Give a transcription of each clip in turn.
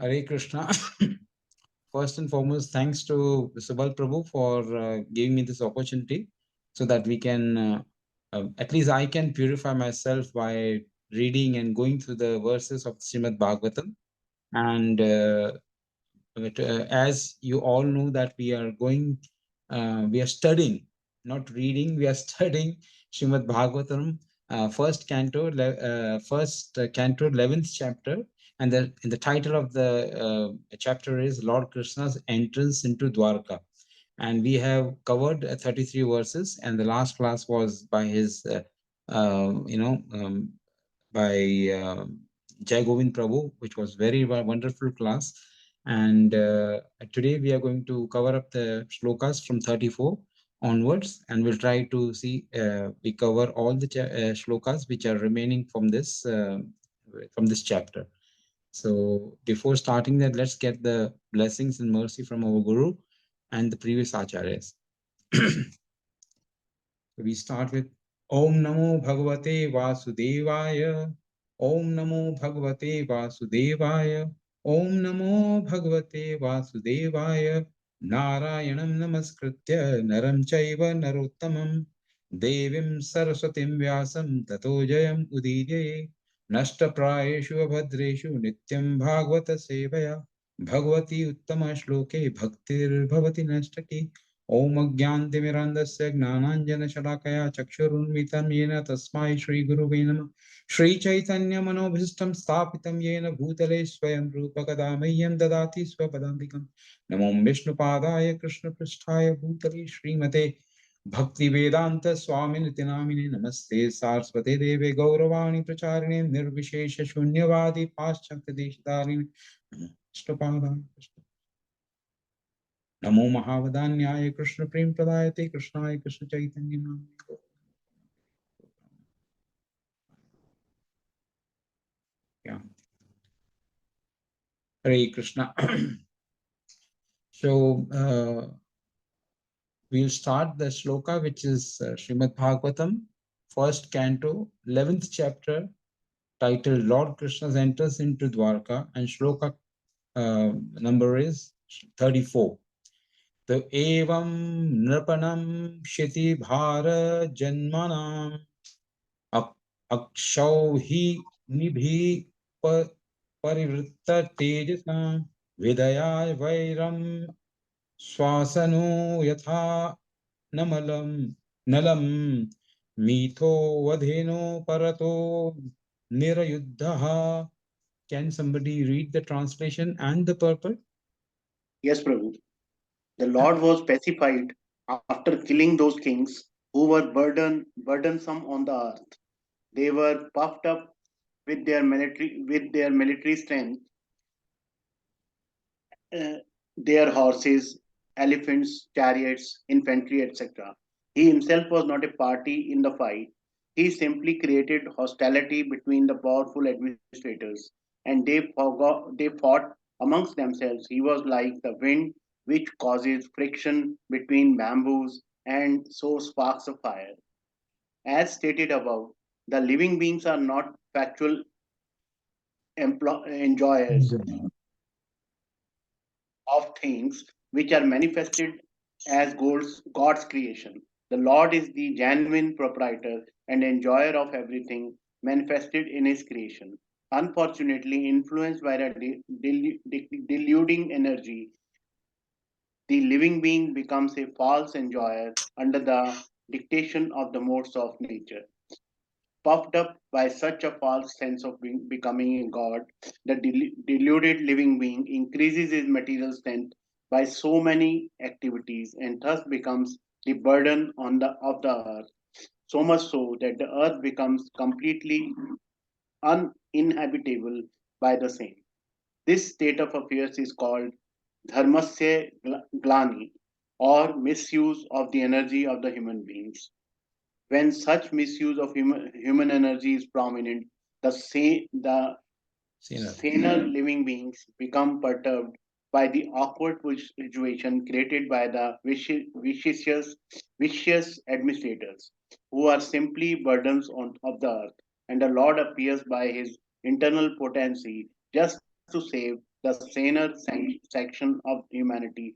Hare Krishna. First and foremost, thanks to Subal Prabhu for giving me this opportunity so that we can, at least I can purify myself by reading and going through the verses of Srimad Bhagavatam. And as you all know that we are studying, not reading, we are studying Srimad Bhagavatam, first canto, 11th chapter, and the title of the chapter is Lord Krishna's entrance into Dwarka. And we have covered 33 verses, and the last class was by his, by Jai Govind Prabhu, which was very wonderful class. And today we are going to cover up the shlokas from 34 onwards, and we'll try to see we cover all the shlokas which are remaining from this chapter. So before starting that, let's get the blessings and mercy from our Guru and the previous acharyas. We start with Om Namo Bhagavate Vasudevaya. Om Namo Bhagavate Vasudevaya. Om Namo Bhagavate Vasudevaya. Narayanam Namaskritya Naram Chaiva Narottamam Devim Saraswatim Vyasam Tato Jayam Udidye Nashta Prayeshu Abhadreshu Nityam Bhagavata Sevaya Bhagavati Uttama Shloke Bhaktir Bhavati Nashtaki Om Agyantimirandasya Gnananjana Shalakaya Chakshurunmitam Yena Tasmai Shri Guruve Namah Shri Chaitanya Manobhistam Sthapitam Yena Bhutale Swayam Rupa Kadamayyam Dadati Swapadambikam Namom Vishnu Padaya Krishna Pristhaya Bhutale Srimate Bhakti Vedanta Swami Nitinamine Namaste Saraswate Deve Gauravani Pracharine Nirvishesha Shunyavadi Paschakta Deshitarini Vishnu Padaya Namo Mahavadanyaya Krishna Prem Pradayate Krishnaya Krishna Chaitanya Namane. Yeah. Hare Krishna. So we'll start the shloka, which is Srimad Bhagavatam, first canto, 11th chapter, titled Lord Krishna enters into Dwarka, and shloka number is 34. The evam nrapanam shiti bhara janmanam akshauhi nibhi parivritta tejasa vidaya vairam swasano yatha nalam mitho vadheno parato nirayuddha. Can somebody read the translation and the purport? Yes, Prabhu. The Lord was pacified after killing those kings who were burdensome on the earth. They were puffed up with their military strength, uh, their horses, elephants, chariots, infantry, etc. He himself was not a party in the fight. He simply created hostility between the powerful administrators, and they fought amongst themselves. He was like the wind which causes friction between bamboos and so sparks of fire. As stated above, the living beings are not factual enjoyers of things which are manifested as God's creation. The Lord is the genuine proprietor and enjoyer of everything manifested in His creation. Unfortunately, influenced by a deluding energy, the living being becomes a false enjoyer under the dictation of the modes of nature. Puffed up by such a false sense of becoming a god, the deluded living being increases his material strength by so many activities and thus becomes the burden of the earth. So much so that the earth becomes completely uninhabitable by the same. This state of affairs is called dharmasya glani, or misuse of the energy of the human beings. When such misuse of human energy is prominent, the saner living beings become perturbed by the awkward situation created by the vicious administrators, who are simply burdens of the earth. And the Lord appears by his internal potency just to save the saner section of humanity,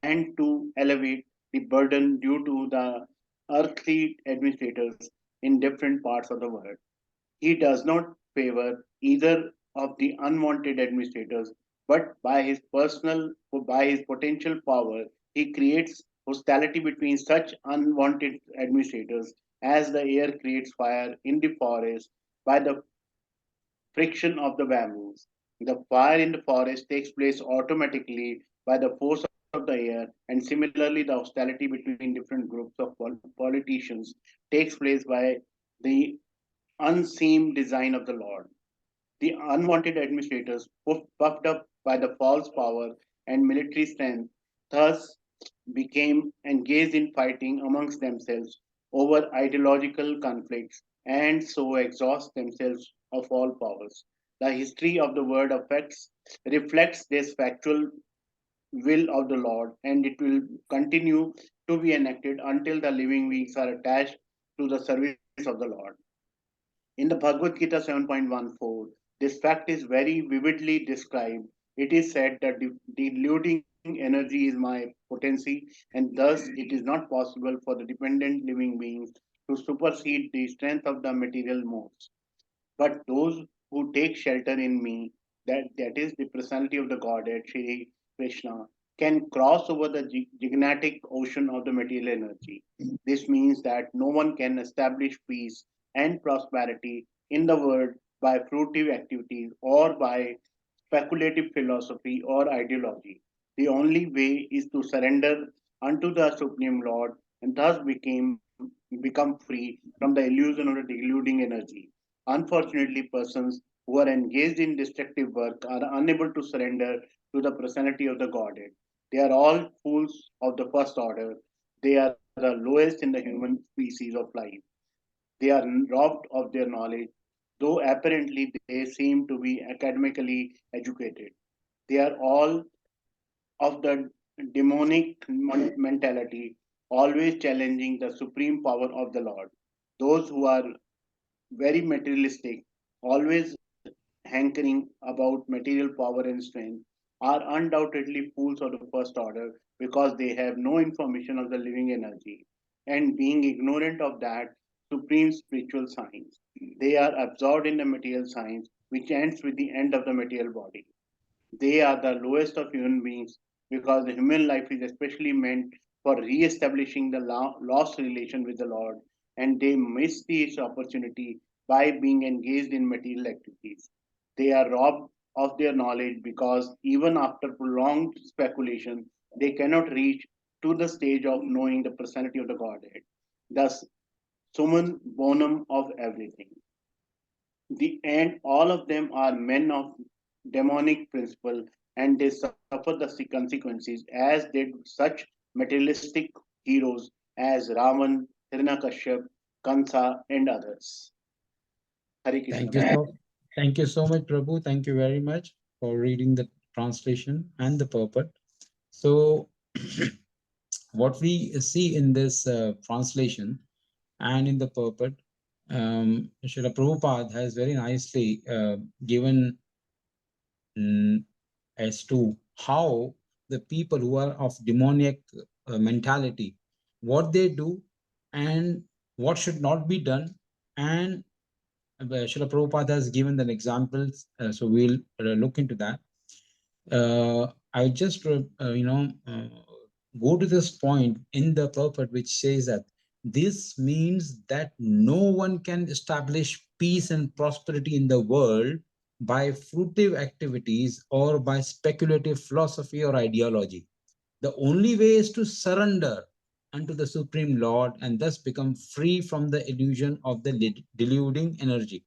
and to elevate the burden due to the earthly administrators in different parts of the world. He does not favor either of the unwanted administrators, but by his potential power, he creates hostility between such unwanted administrators as the air creates fire in the forest by the friction of the bamboos. The fire in the forest takes place automatically by the force of the air, and similarly, the hostility between different groups of politicians takes place by the unseen design of the Lord. The unwanted administrators, puffed up by the false power and military strength, thus became engaged in fighting amongst themselves over ideological conflicts and so exhaust themselves of all powers. The history of the word reflects this factual will of the Lord, and it will continue to be enacted until the living beings are attached to the service of the Lord. In the Bhagavad Gita 7.14, this fact is very vividly described. It is said that deluding energy is my potency, and thus it is not possible for the dependent living beings to supersede the strength of the material modes. But those who take shelter in me, that is the personality of the Godhead, Shri Krishna, can cross over the gigantic ocean of the material energy. This means that no one can establish peace and prosperity in the world by fruitive activities or by speculative philosophy or ideology. The only way is to surrender unto the Supreme Lord and thus become free from the illusion of the deluding energy. Unfortunately, persons who are engaged in destructive work are unable to surrender to the personality of the Godhead. They are all fools of the first order. They are the lowest in the human species of life. They are robbed of their knowledge, though apparently they seem to be academically educated. They are all of the demonic mentality, always challenging the supreme power of the Lord. Those who are very materialistic, always hankering about material power and strength, are undoubtedly fools of the first order because they have no information of the living energy. And being ignorant of that supreme spiritual science, they are absorbed in the material science, which ends with the end of the material body. They are the lowest of human beings because the human life is especially meant for re-establishing the lost relation with the Lord, and they miss this opportunity by being engaged in material activities. They are robbed of their knowledge because even after prolonged speculation, they cannot reach to the stage of knowing the personality of the Godhead. Thus, summum bonum of everything. The end, all of them are men of demonic principle, and they suffer the consequences, as did such materialistic heroes as Ravan, Hiranyakashyap, Kansa, and others. Hare Krishna. Thank you so much, Prabhu. Thank you very much for reading the translation and the purport. So, what we see in this translation and in the purport, Srila Prabhupada has very nicely given as to how the people who are of demoniac mentality, what they do and what should not be done. And Srila Prabhupada has given the examples, so we'll look into that. I just, go to this point in the purport which says that this means that no one can establish peace and prosperity in the world by fruitive activities or by speculative philosophy or ideology. The only way is to surrender unto the Supreme Lord and thus become free from the illusion of the deluding energy.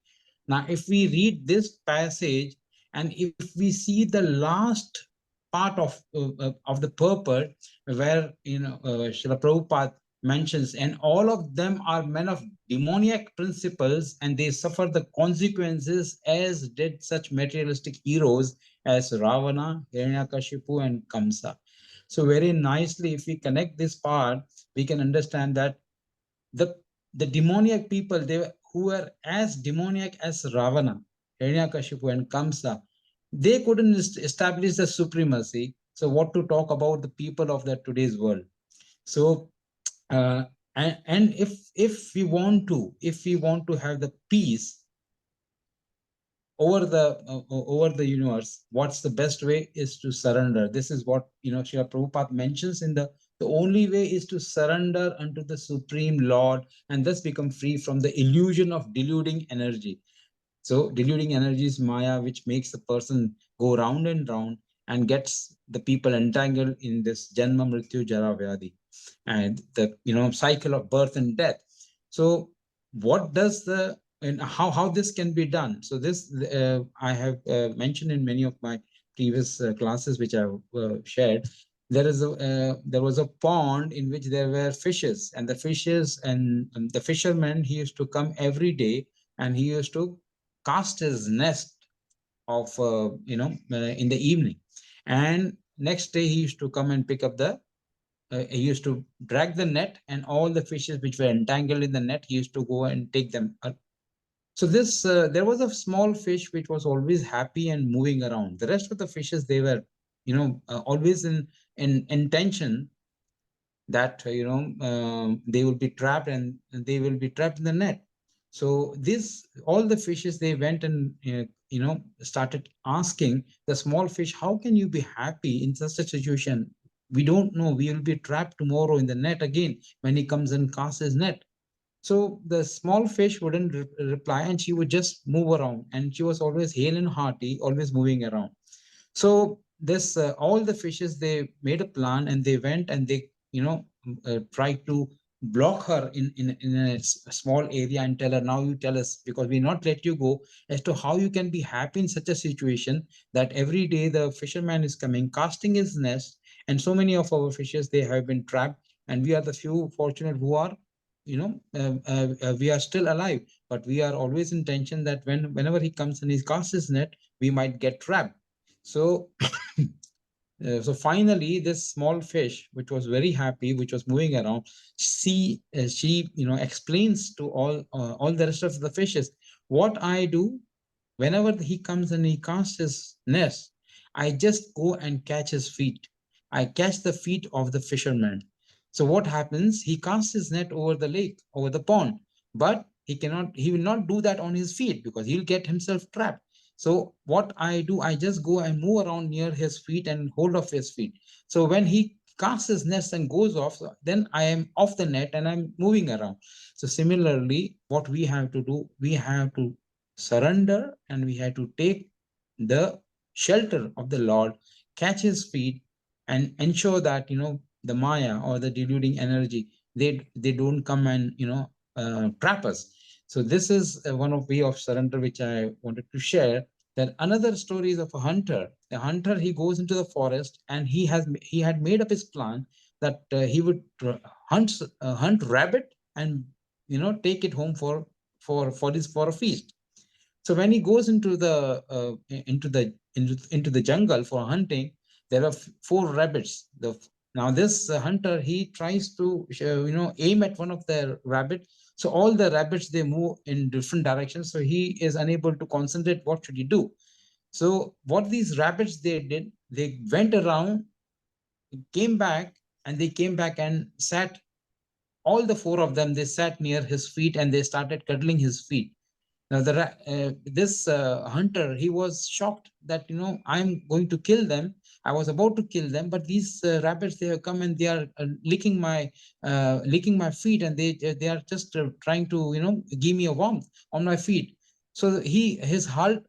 Now, if we read this passage and if we see the last part of the purport, where Srila Prabhupada mentions, and all of them are men of demoniac principles, and they suffer the consequences as did such materialistic heroes as Ravana, Hiranyakashipu, and Kamsa. So very nicely, if we connect this part, we can understand that the the demoniac people, who were as demoniac as Ravana, Hiranyakashipu, and Kamsa, They couldn't establish the supremacy. So what to talk about the people of the today's world? So uh, and if we want to have the peace over the universe, what's the best way is to surrender. This is what Srila Prabhupada mentions in the only way is to surrender unto the Supreme Lord and thus become free from the illusion of deluding energy. So deluding energy is Maya, which makes the person go round and round and gets the people entangled in this Janma Mrityu Jara Vyadi and the cycle of birth and death. So what does the and how this can be done? So this I have mentioned in many of my previous classes which I've shared. There was a pond in which there were fishes, and the fishes and the fisherman, he used to come every day and he used to cast his nest of in the evening, and next day he used to come and pick up the he used to drag the net, and all the fishes which were entangled in the net, he used to go and take them. So this there was a small fish which was always happy and moving around. The rest of the fishes, they were always in tension that they will be trapped, and they will be trapped in the net. So this all the fishes, they went and started asking the small fish, how can you be happy in such a situation? We don't know, we will be trapped tomorrow in the net again when he comes and casts his net. So the small fish wouldn't reply, and she would just move around, and she was always hale and hearty, always moving around. So this all the fishes, they made a plan, and they went and they tried to block her in a small area and tell her, now you tell us, because we not let you go, as to how you can be happy in such a situation that every day the fisherman is coming casting his nest, and so many of our fishes, they have been trapped, and we are the few fortunate who are we are still alive, but we are always in tension that whenever he comes and he casts his net, we might get trapped. So so finally, this small fish, which was very happy, which was moving around, she explains to all the rest of the fishes, what I do whenever he comes and he casts his nest, I just go and catch his feet. I catch the feet of the fisherman. So what happens? He casts his net over the lake, over the pond, but he will not do that on his feet because he'll get himself trapped. So what I do, I just go and move around near his feet and hold off his feet. So when he casts his nest and goes off, then I am off the net and I'm moving around. So similarly, what we have to do, we have to surrender, and we had to take the shelter of the Lord, catch his feet, and ensure that the Maya or the deluding energy, they don't come and trap us. So this is one of way of surrender which I wanted to share. Then another story is of a hunter. The hunter, he goes into the forest, and he had made up his plan that he would hunt rabbit and take it home for a feast. So when he goes into the jungle for hunting, there are four rabbits. Now this hunter, he tries to aim at one of the rabbit. So all the rabbits, they move in different directions. So he is unable to concentrate. What should he do? So what these rabbits, they did, they went around, came back, and they came back and sat. All the four of them, they sat near his feet and they started cuddling his feet. Now, this hunter, he was shocked that I'm going to kill them. I was about to kill them, but these rabbits, they have come and they are licking my feet, and they are just trying to give me a warmth on my feet. So his heart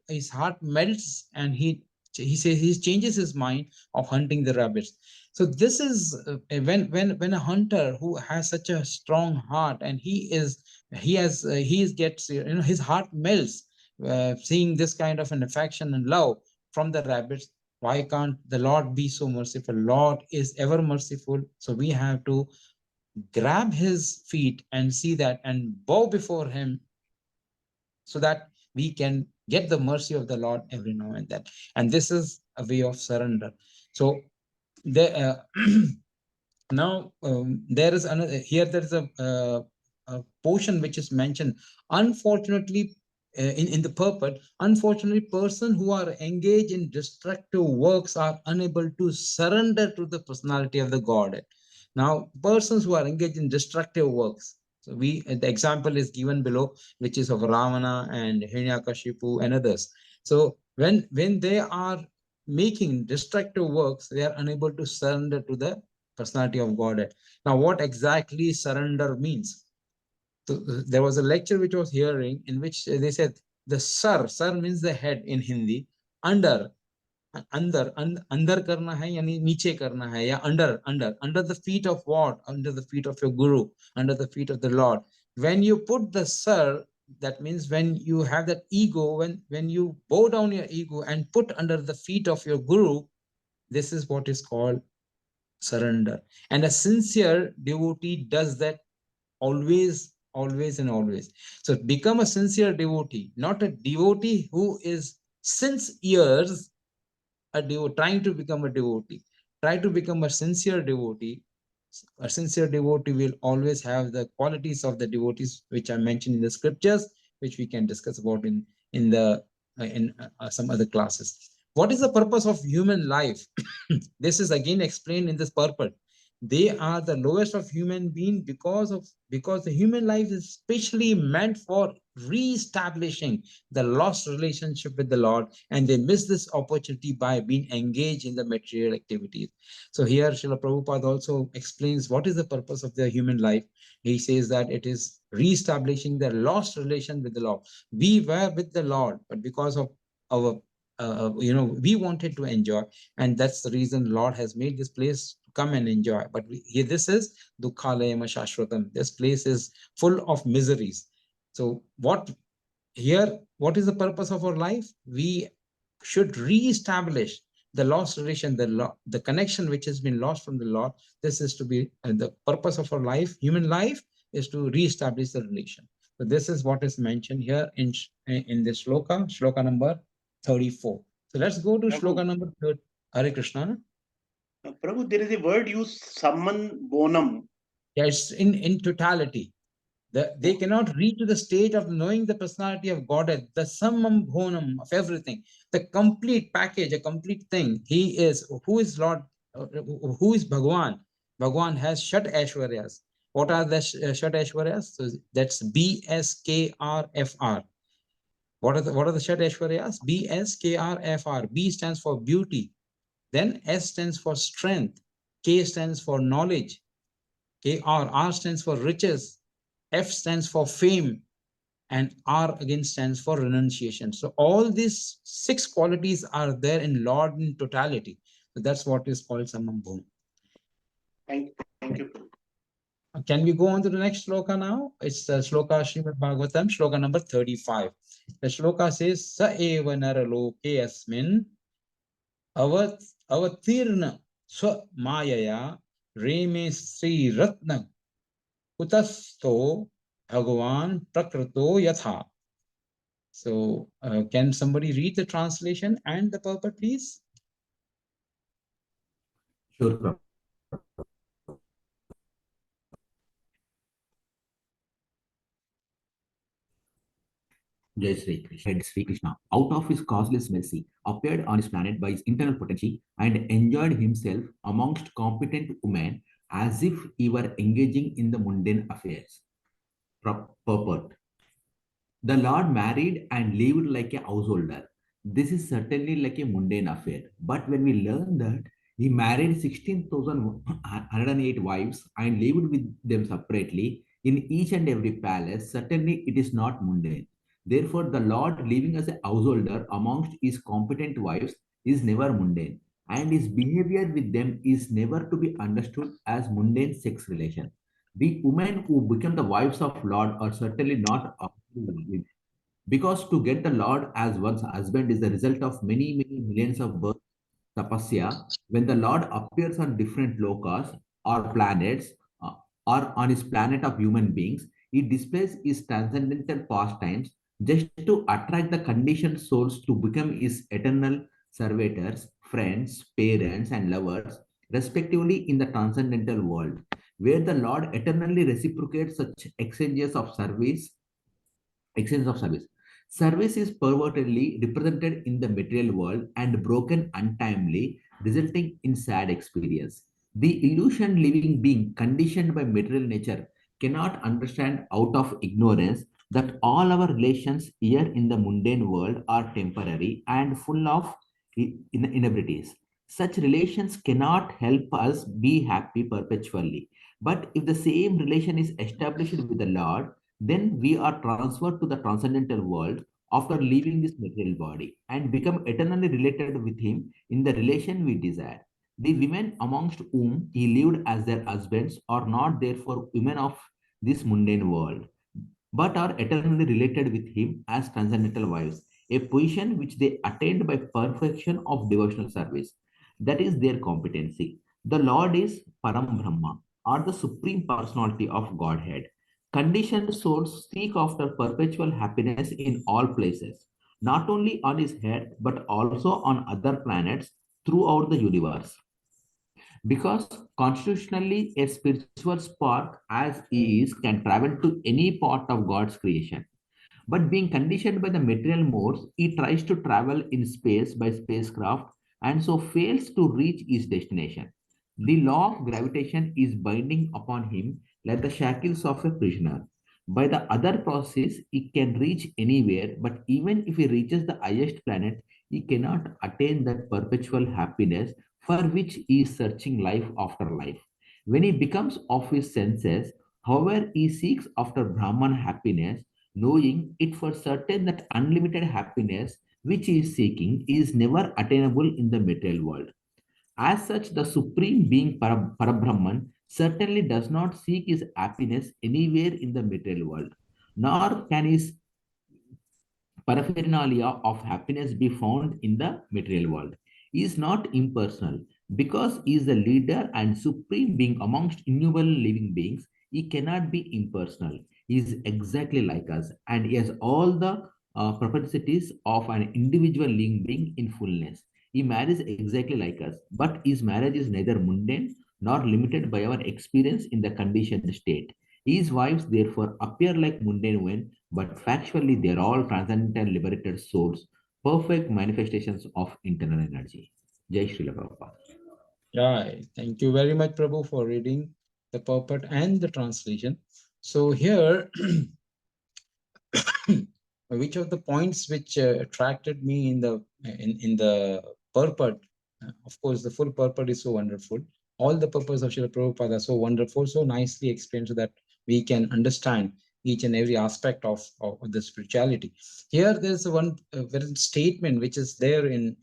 melts, and he says he changes his mind of hunting the rabbits. So this is when a hunter who has such a strong heart, and he gets his heart melts seeing this kind of an affection and love from the rabbits. Why can't the Lord be so merciful? Lord is ever merciful. So we have to grab his feet and see that and bow before him, so that we can get the mercy of the Lord every now and then. And this is a way of surrender. So the now there is another here, there is a portion which is mentioned. Unfortunately, in the purport, unfortunately, persons who are engaged in destructive works are unable to surrender to the personality of the Godhead. Now, persons who are engaged in destructive works, so the example is given below, which is of Ravana and Hiranyakashipu and others. So when they are making destructive works, they are unable to surrender to the personality of Godhead. Now, what exactly surrender means? So there was a lecture which I was hearing in which they said the sir means the head in Hindi, under अंदर करना है यानी नीचे करना है या under the feet of what, under the feet of your guru, under the feet of the Lord. When you put the sir, that means when you have that ego, when you bow down your ego and put under the feet of your guru, this is what is called surrender. And a sincere devotee does that always, always, and always. So become a sincere devotee, not a devotee who is since years trying to become a devotee. Try to become a sincere devotee. A sincere devotee will always have the qualities of the devotees which are mentioned in the scriptures, which we can discuss about in some other classes. What is the purpose of human life? This is again explained in this purport. They are the lowest of human beings because the human life is specially meant for re-establishing the lost relationship with the Lord, and they miss this opportunity by being engaged in the material activities. So here Srila Prabhupada also explains what is the purpose of the human life. He says that it is re-establishing the lost relation with the Lord. We were with the Lord, but because of our we wanted to enjoy, and that's the reason Lord has made this place to come and enjoy. But here, this is Dukkhalayama Shashwatam. This place is full of miseries. So what is the purpose of our life? We should re-establish the lost relation, the connection which has been lost from the Lord. This is to be the purpose of our life. Human life is to re-establish the relation. So this is what is mentioned here in this shloka number 34. So let's go to shloka number 30. Hare Krishna. Prabhu, there is a word used, summon bonum. Yes, in totality. They cannot reach to the state of knowing the personality of Godhead, the summum bonum of everything, the complete package, a complete thing. He is, who is Lord, who is Bhagwan? Bhagwan has Shat Aishwaryas. What are the Shat Aishwaryas? So that's BSKRFR. What are the Shat Aishwaryas? BSKRFR. B stands for beauty. Then S stands for strength. K stands for knowledge. R stands for riches. F stands for fame, and R again stands for renunciation. So all these 6 qualities are there in Lord in totality. So that's what is called Samam Bhum. Thank you. Can we go on to the next shloka now? It's the shloka Srimad Bhagavatam, shloka number 35. The shloka says, Sa eva naraloke asmin avatirna swa mayaya reme sri ratna kutasto bhagavan prakrito yatha. So can somebody read the translation and the purport, please? Sure. Jai Sri Krishna. Sri Krishna, out of his causeless mercy, appeared on his planet by his internal potency and enjoyed himself amongst competent women as if he were engaging in the mundane affairs. Purport. The Lord married and lived like a householder. This is certainly like a mundane affair. But when we learn that he married 16,108 wives and lived with them separately in each and every palace, certainly it is not mundane. Therefore, the Lord living as a householder amongst his competent wives is never mundane, and his behavior with them is never to be understood as mundane sex relation. The women who become the wives of Lord are certainly not because to get the Lord as one's husband is the result of many, many millions of births, tapasya. When the Lord appears on different lokas or planets uh, or on his planet of human beings, he displays his transcendental pastimes just to attract the conditioned souls to become his eternal servitors, friends, parents, and lovers, respectively in the transcendental world, where the Lord eternally reciprocates such exchange of service. Service is pervertedly represented in the material world and broken untimely, resulting in sad experience. The illusion living being conditioned by material nature cannot understand out of ignorance that all our relations here in the mundane world are temporary and full of inevitabilities. Such relations cannot help us be happy perpetually. But if the same relation is established with the Lord, then we are transferred to the transcendental world after leaving this material body and become eternally related with him in the relation we desire. The women amongst whom he lived as their husbands are not therefore women of this mundane world, but are eternally related with him as transcendental wives, a position which they attained by perfection of devotional service. That is their competency. The Lord is Param Brahma, or the Supreme Personality of Godhead. Conditioned souls seek after perpetual happiness in all places, not only on his head, but also on other planets throughout the universe. Because constitutionally, a spiritual spark as is can travel to any part of God's creation. But being conditioned by the material modes, he tries to travel in space by spacecraft and so fails to reach his destination. The law of gravitation is binding upon him like the shackles of a prisoner. By the other process, he can reach anywhere, but even if he reaches the highest planet, he cannot attain that perpetual happiness for which he is searching life after life. When he becomes of his senses, however, he seeks after Brahman happiness, knowing it for certain that unlimited happiness which he is seeking is never attainable in the material world. As such, the Supreme Being Parabrahman certainly does not seek his happiness anywhere in the material world, nor can his paraphernalia of happiness be found in the material world. He is not impersonal because he is the leader and supreme being amongst innumerable living beings. He cannot be impersonal. He is exactly like us and he has all the propensities of an individual living being in fullness. He marries exactly like us, but his marriage is neither mundane nor limited by our experience in the conditioned state. His wives therefore appear like mundane women, but factually they are all transcendental liberated souls, perfect manifestations of internal energy. Jai Srila Prabhupada. Yeah, thank you very much, Prabhu, for reading the purport and the translation. So here, which of the points which attracted me in the purport? Of course, the full purport is so wonderful. All the purpose of Srila Prabhupada are so wonderful, so nicely explained, so that we can understand each and every aspect of the spirituality. Here, there's one very statement which is there in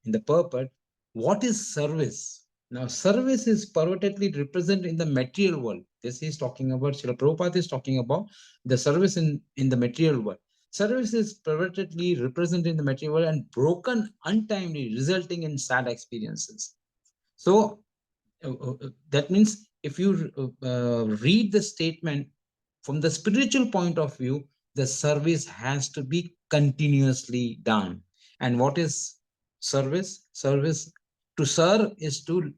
the purport. What is service? Now, service is pervertedly represented in the material world. This is talking about, Srila Prabhupada is talking about the service in the material world. Service is pervertedly represented in the material world and broken untimely, resulting in sad experiences. So that means if you read the statement from the spiritual point of view, the service has to be continuously done. And what is service? Service, to serve is to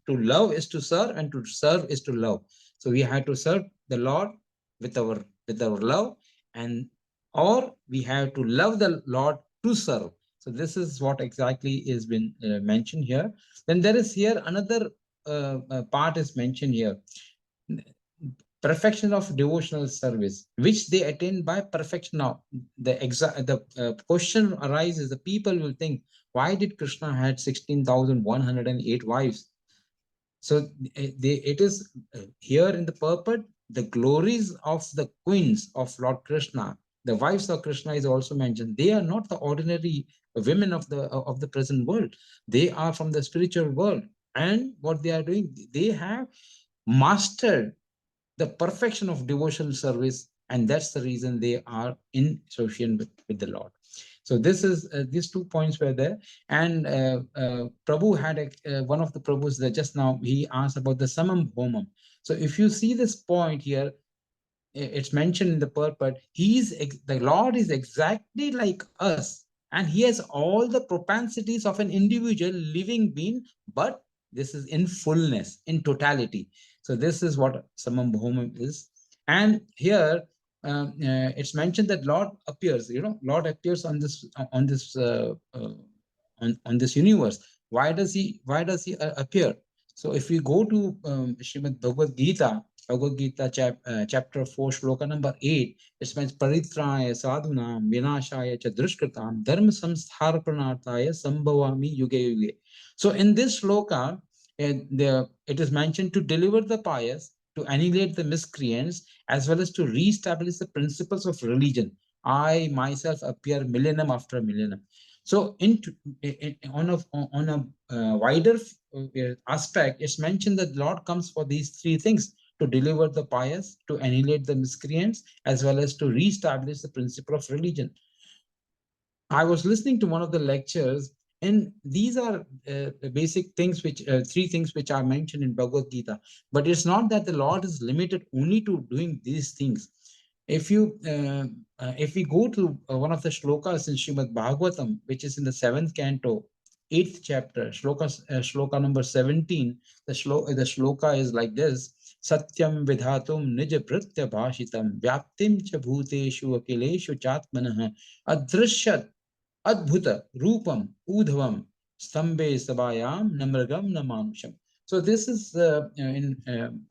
love is to serve, and to serve is to love. So we have to serve the Lord with our love, and or we have to love the Lord to serve. So this is what exactly is been mentioned here. Then there is here another part is mentioned here. Perfection of devotional service, which they attain by perfection. Now, the question arises: the people will think, why did Krishna had 16,108 wives? So it is here in the purport, the glories of the queens of Lord Krishna, the wives of Krishna is also mentioned. They are not the ordinary women of the present world. They are from the spiritual world. And what they are doing, they have mastered the perfection of devotional service, and that's the reason they are in association with the Lord. So this is these 2 points were there. And Prabhu had one of the Prabhus that just now he asked about the Samam Homam. So if you see this point here, it's mentioned in the purport, the Lord is exactly like us, and he has all the propensities of an individual living being, but this is in fullness, in totality. So this is what Samam Bhomam is. And here it's mentioned that Lord appears. Lord appears on this universe. Why does he appear? So if we go to Srimad Bhagavad Gita chapter 4, shloka number 8, it means Paritraya sadhunam vinashaya cha drishkratam dharma samstharpanarthaya sambhavami yuge yuge. So in this shloka, it is mentioned to deliver the pious, to annihilate the miscreants, as well as to re-establish the principles of religion. I myself appear millennium after millennium. So, on a wider aspect, it's mentioned that Lord comes for these three things: to deliver the pious, to annihilate the miscreants, as well as to re-establish the principle of religion. I was listening to one of the lectures, and these are the basic things, three things which are mentioned in Bhagavad Gita. But it's not that the Lord is limited only to doing these things. If we go to one of the shlokas in Srimad Bhagavatam, which is in the 7th canto, 8th chapter, shloka number 17, the shloka is like this: Satyam vidhatum nija pritya bhashitam vyaptim cha bhuteshu akileshu chatmanah adrishyat Adbhuta Rupam Uddhavam Stambe Sabayam Namragam Namanusham. So this is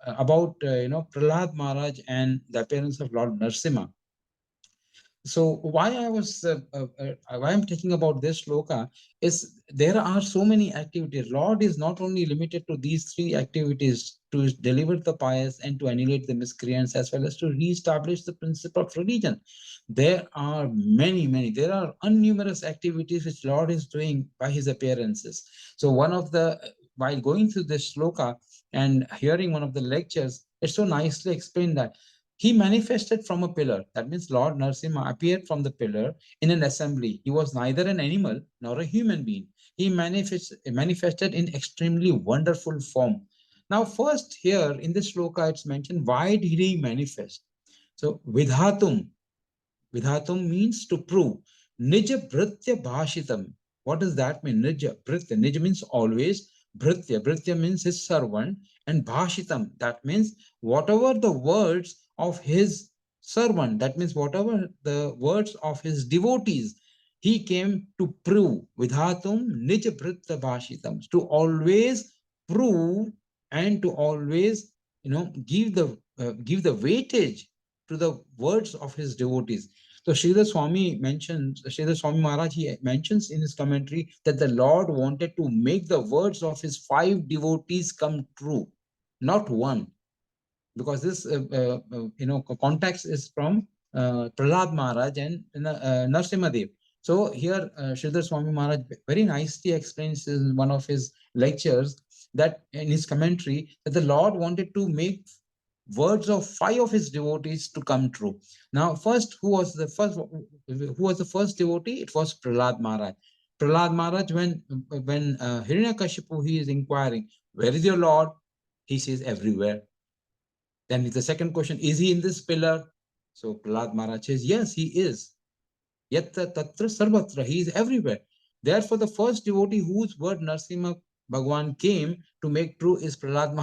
about Prahlad Maharaj and the appearance of Lord Narsimha. So why I'm talking about this shloka is there are so many activities. Lord is not only limited to these three activities: to deliver the pious and to annihilate the miscreants, as well as to re-establish the principle of religion. There are many. There are unnumerous activities which Lord is doing by his appearances. So while going through this shloka and hearing one of the lectures, it's so nicely explained that he manifested from a pillar. That means Lord Narasimha appeared from the pillar in an assembly. He was neither an animal nor a human being. He manifested in extremely wonderful form. Now, first here in this shloka, it's mentioned, why did he manifest? So, Vidhatum means to prove. Nija Bhritya Bhashitam. What does that mean? Nija Bhritya. Nija means always. Bhritya means his servant. And Bhashitam, that means whatever the words of his servant, that means whatever the words of his devotees, he came to prove. Vidhatum Nija Bhritya Bhashitam. To always prove and to always, give the weightage to the words of his devotees. So Sridhar Swami Maharaj, he mentions in his commentary that the Lord wanted to make the words of his 5 devotees come true, not one. Because this, context is from Prahlad Maharaj and Narsimha Dev. So here, Sridhar Swami Maharaj very nicely explains in one of his lectures that in his commentary that the Lord wanted to make words of 5 of his devotees to come true. Now, who was the first devotee? It was Prahlad Maharaj. Prahlad Maharaj, when Hiranyakashipu, he is inquiring, where is your Lord? He says, everywhere. Then the second question, is he in this pillar? So Prahlad Maharaj says, yes, he is. Yatta tatra sarvatra, he is everywhere. Therefore, the first devotee whose word Narasimha Bhagwan came to make true is Prahlad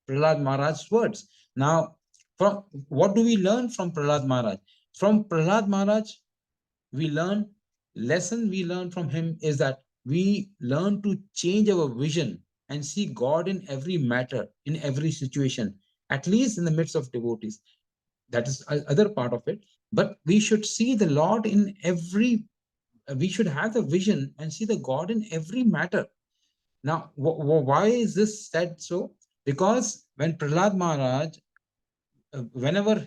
Maharaj's words. Now, from what do we learn from Prahlad Maharaj? From Prahlad Maharaj, we learn from him is that we learn to change our vision and see God in every matter, in every situation, at least in the midst of devotees. That is other part of it. But we should see the Lord in every, we should have the vision and see the God in every matter. Now, why is this said so? Because when Prahlad Maharaj, whenever,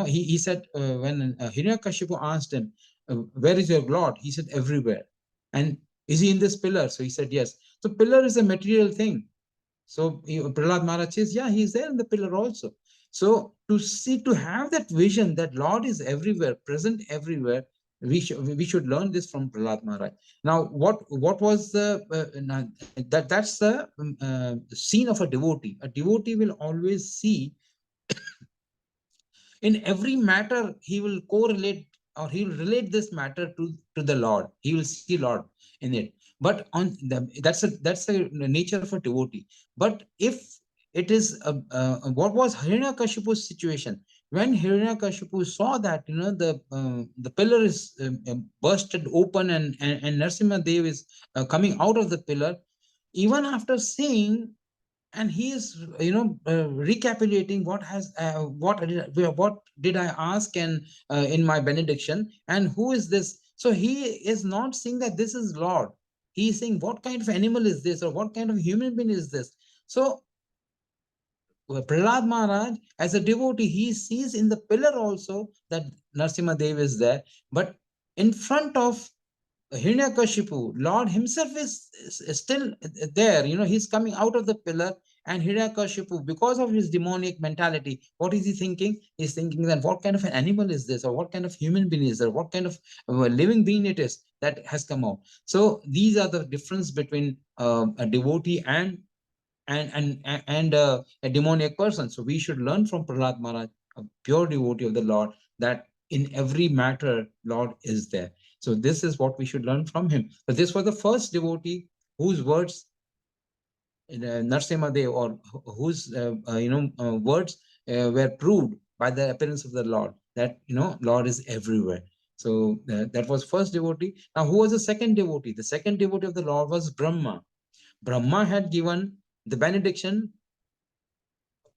he said, when Hiranyakashipu asked him, where is your Lord? He said, everywhere. And is he in this pillar? So he said, yes. So pillar is a material thing. So Prahlad Maharaj says, yeah, he's there in the pillar also. So to have that vision that Lord is everywhere, present everywhere, we should learn this from Prahlad Maharaj. Now, what was that's the scene of a devotee. A devotee will always see in every matter, he will correlate or he will relate this matter to the Lord. He will see Lord in it. But that's the nature of a devotee. But if it is what was Hiranyakashipu's situation? when Hiranyakashipu saw that, the pillar is bursted open, and Narasimha Dev is coming out of the pillar, even after seeing, and he is recapitulating what did I ask, and in my benediction, and who is this? So he is not saying that this is Lord. He is saying, what kind of animal is this, or what kind of human being is this? So Prahlad Maharaj, as a devotee, he sees in the pillar also that Narasimha Dev is there, but in front of Hiranyakashipu, Lord himself is still there. He's coming out of the pillar, and Hiranyakashipu, because of his demonic mentality, what is he thinking? He's thinking that what kind of an animal is this, or what kind of human being is there, what kind of living being it is that has come out. So these are the difference between a devotee and a demoniac person. So we should learn from Prahlad Maharaj, a pure devotee of the Lord, that in every matter, Lord is there. So this is what we should learn from him. But this was the first devotee whose words, Narasimha Dev, or whose words were proved by the appearance of the Lord, that Lord is everywhere. So that was first devotee. Now, who was the second devotee? The second devotee of the Lord was Brahma. Brahma had given the benediction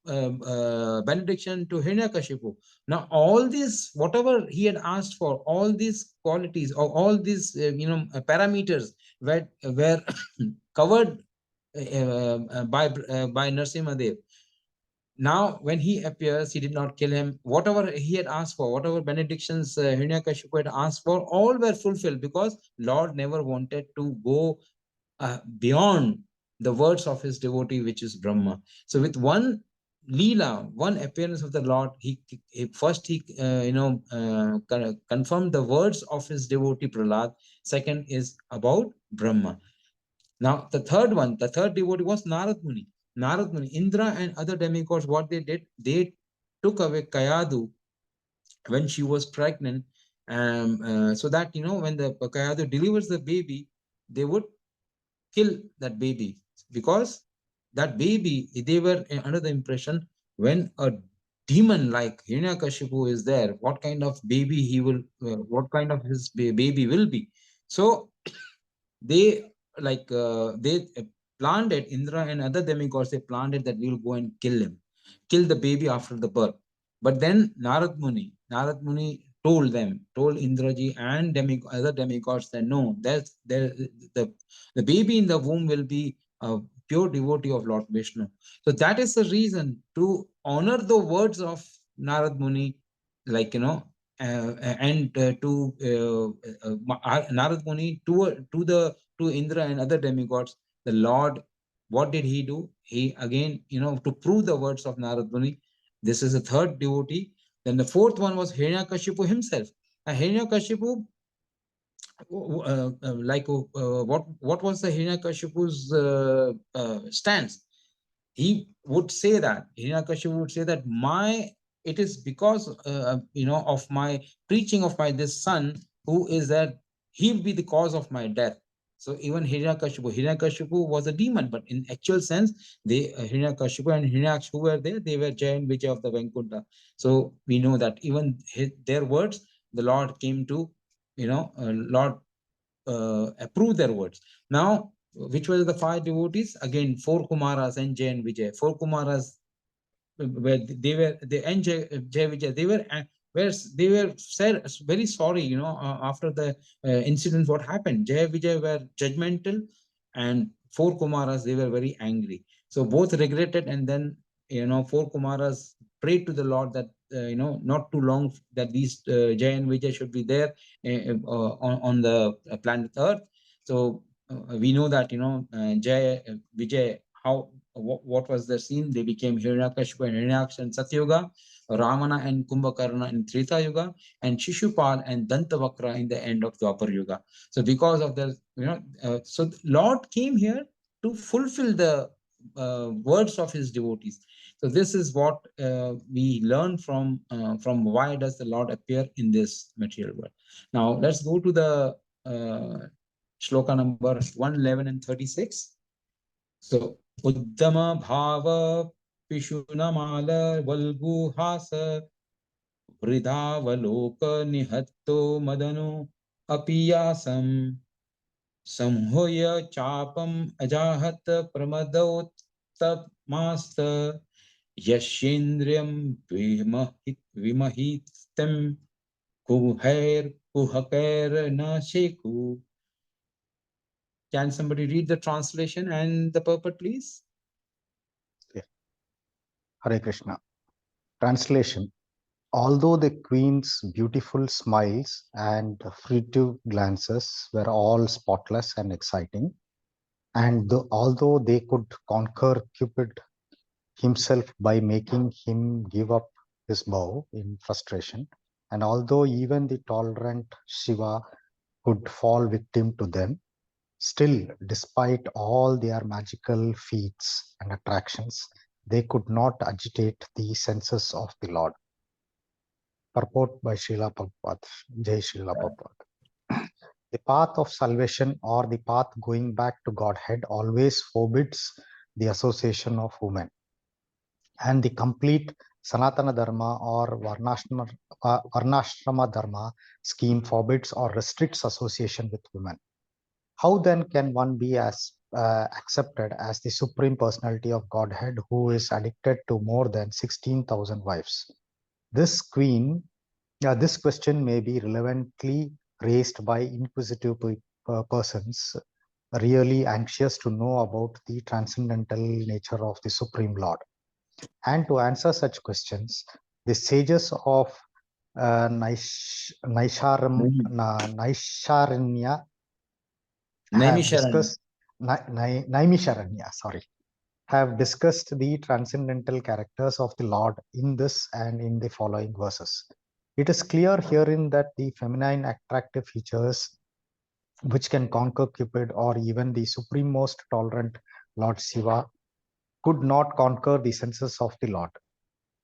to Hiranyakashipu. Now, all these, whatever he had asked for, all these qualities, or all these, parameters were covered by Narasimha Dev. Now, when he appears, he did not kill him. Whatever he had asked for, whatever benedictions Hiranyakashipu had asked for, all were fulfilled, because Lord never wanted to go beyond the words of his devotee, which is Brahma. So with one Leela, one appearance of the Lord, he first confirmed the words of his devotee Prahlad. Second is about Brahma. Now the third devotee was Narad Muni. Narad Muni, Indra and other demigods, what they did, they took away Kayadu when she was pregnant, so that when the Kayadu delivers the baby, they would kill that baby, because that baby, they were under the impression, when a demon like Hiranyakashipu is there, what kind of baby he will, what kind of his baby will be. So they planned it. Indra and other demigods, they planned it that we will go and kill the baby after the birth. But then Narad Muni told Indraji and other demigods that no, the baby in the womb will be a pure devotee of Lord Vishnu. So that is the reason, to honor the words of Narad Muni, like and Narad Muni to Indra and other demigods, the Lord, what did he do? He again, to prove the words of Narad Muni. This is the third devotee. Then the fourth one was Hiranyakashipu himself. Hiranyakashipu, what was the Hiranyakashipu's stance? He would say that Hiranyakashipu would say that it is because of my preaching of my this son, who is that he will be the cause of my death. So even Hiranyakashipu was a demon, but in actual sense, Hiranyakashipu and Hiranyaksh, who were there, they were Jay and Vijay of the Vaikuntha. So we know that even their words, the Lord came to, Lord approve their words. Now, which were the five devotees? Again, four Kumaras and Jay and Vijay. Four Kumaras, where Jay Vijay, they were said very sorry, after the incident, what happened. Jay Vijay were judgmental, and four Kumaras, they were very angry. So both regretted, and then four Kumaras prayed to the Lord that not too long, that these Jay and Vijay should be there on the planet Earth. So we know that Jay, Vijay, how what was the scene? They became Hiranyakashipu and Hiranyaksh in Satyuga, Ramana and Kumbhakarna in Treta Yuga, and Shishupal and Dantavakra in the end of Dwapar Yuga. So because of the, so Lord came here to fulfill the words of his devotees. So this is what we learn from why does the Lord appear in this material world. Now let's go to the shloka number 111 and 36. So Uddhama Bhava Pishunamala Valguhasa वृदावलोकनिहतो मदनो अपीयासम् संहूय चापम् अजाहत प्रमदोत्तमास्त यस्येन्द्रियं विमहितं कुहकैर्न शेकु. Can somebody read the translation and the purport, please? Hare Krishna. Translation. Although the queen's beautiful smiles and furtive glances were all spotless and exciting, and although they could conquer Cupid himself by making him give up his bow in frustration, and although even the tolerant Shiva could fall victim to them, still, despite all their magical feats and attractions, they could not agitate the senses of the Lord. Purport by Srila Prabhupada. Jai Srila Prabhupada. The path of salvation or the path going back to Godhead always forbids the association of women. And the complete Sanatana Dharma or Varnashrama Dharma scheme forbids or restricts association with women. How then can one be accepted as the Supreme Personality of Godhead who is addicted to more than 16,000 wives? This question may be relevantly raised by inquisitive persons really anxious to know about the transcendental nature of the Supreme Lord. And to answer such questions, the sages of Naisharanya have discussed the transcendental characters of the Lord in this and in the following verses. It is clear herein that the feminine attractive features which can conquer Cupid or even the supreme most tolerant Lord Shiva could not conquer the senses of the Lord.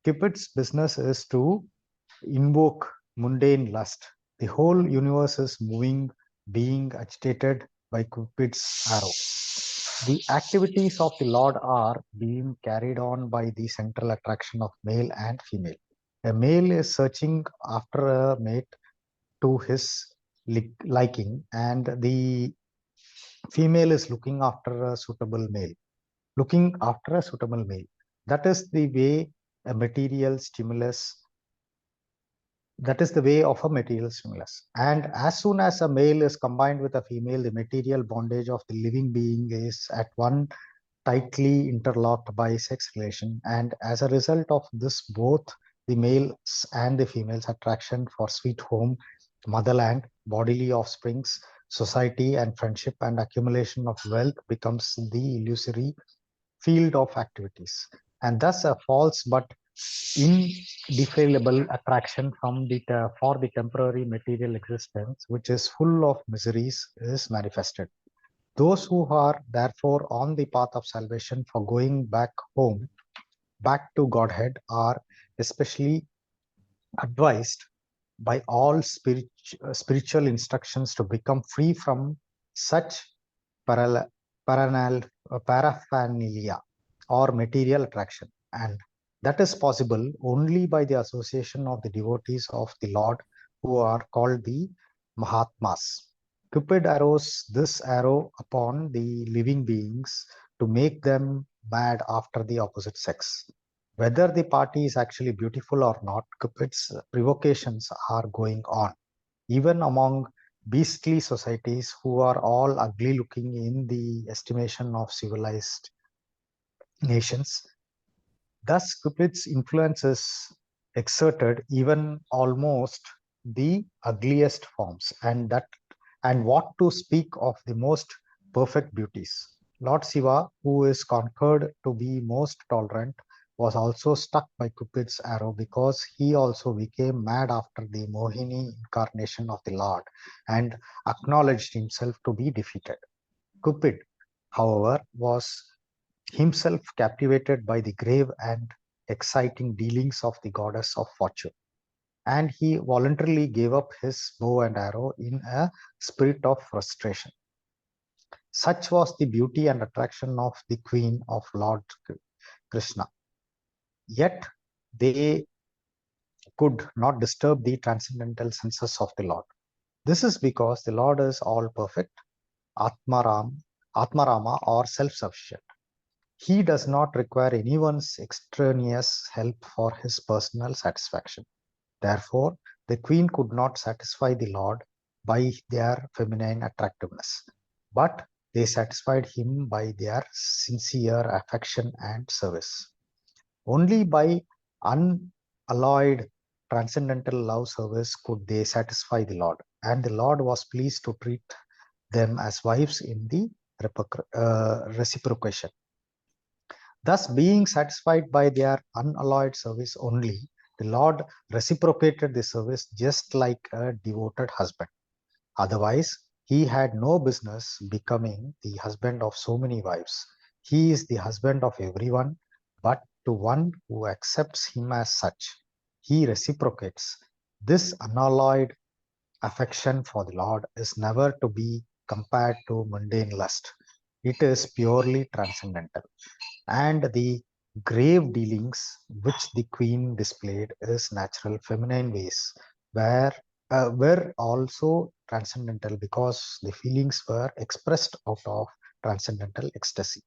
Cupid's business is to invoke mundane lust. The whole universe is moving, being agitated by Cupid's arrow. The activities of the Lord are being carried on by the central attraction of male and female. A male is searching after a mate to his liking, and the female is looking after a suitable male. That is the way a material stimulus. That is the way of a material stimulus. And as soon as a male is combined with a female, the material bondage of the living being is at one tightly interlocked by sex relation. And as a result of this, both the males and the females' attraction for sweet home, motherland, bodily offsprings, society and friendship and accumulation of wealth becomes the illusory field of activities. And thus a false but indefilable attraction for the temporary material existence, which is full of miseries, is manifested. Those who are therefore on the path of salvation for going back home, back to Godhead, are especially advised by all spiritual instructions to become free from such paraphernalia or material attraction. And that is possible only by the association of the devotees of the Lord who are called the Mahatmas. Cupid arrows this arrow upon the living beings to make them mad after the opposite sex. Whether the party is actually beautiful or not, Cupid's provocations are going on, even among beastly societies who are all ugly looking in the estimation of civilized nations. Thus, Cupid's influence is exerted even almost the ugliest forms, and what to speak of the most perfect beauties. Lord Shiva, who is conquered to be most tolerant, was also struck by Cupid's arrow because he also became mad after the Mohini incarnation of the Lord and acknowledged himself to be defeated. Cupid, however, was himself captivated by the grave and exciting dealings of the goddess of fortune, and he voluntarily gave up his bow and arrow in a spirit of frustration. Such was the beauty and attraction of the queen of Lord Krishna. Yet they could not disturb the transcendental senses of the Lord. This is because the Lord is all perfect, Atmarama, or self-sufficient. He does not require anyone's extraneous help for his personal satisfaction. Therefore, the queen could not satisfy the Lord by their feminine attractiveness, but they satisfied him by their sincere affection and service. Only by unalloyed transcendental love service could they satisfy the Lord, and the Lord was pleased to treat them as wives in the reciprocation. Thus, being satisfied by their unalloyed service only, the Lord reciprocated the service just like a devoted husband. Otherwise, he had no business becoming the husband of so many wives. He is the husband of everyone, but to one who accepts him as such, he reciprocates. This unalloyed affection for the Lord is never to be compared to mundane lust. It is purely transcendental. And the grave dealings which the queen displayed is natural feminine ways were also transcendental because the feelings were expressed out of transcendental ecstasy.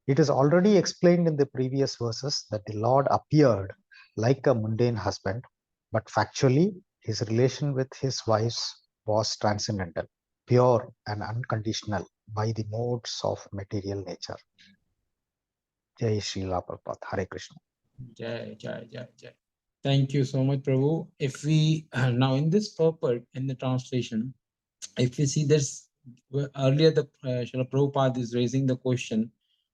It is already explained in the previous verses that the Lord appeared like a mundane husband, but factually his relation with his wives was transcendental, pure and unconditional by the modes of material nature. Jai Srila Prabhupada, Hare Krishna. Jai, Jai, Jai, Jai. Thank you so much, Prabhu. If we now in this purport in the translation, if we see this earlier, the Srila Prabhupada is raising the question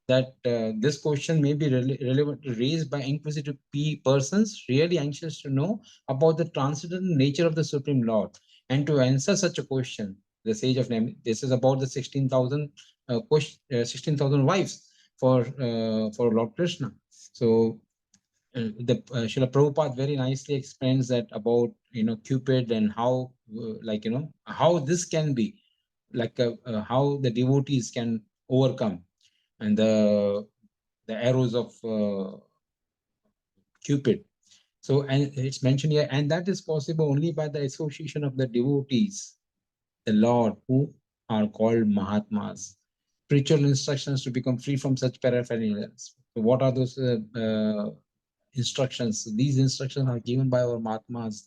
that this question may be relevant raised by inquisitive persons really anxious to know about the transcendental nature of the Supreme Lord. And to answer such a question, the sage of name, this is about the 16,000 16,000 wives for Lord Krishna. So the Srila Prabhupada very nicely explains that about Cupid and how how this can be like how the devotees can overcome and the arrows of Cupid. So and it's mentioned here, and that is possible only by the association of the devotees, the Lord, who are called Mahatmas. Spiritual instructions to become free from such paraphernalia. So what are those instructions? These instructions are given by our Mahatmas.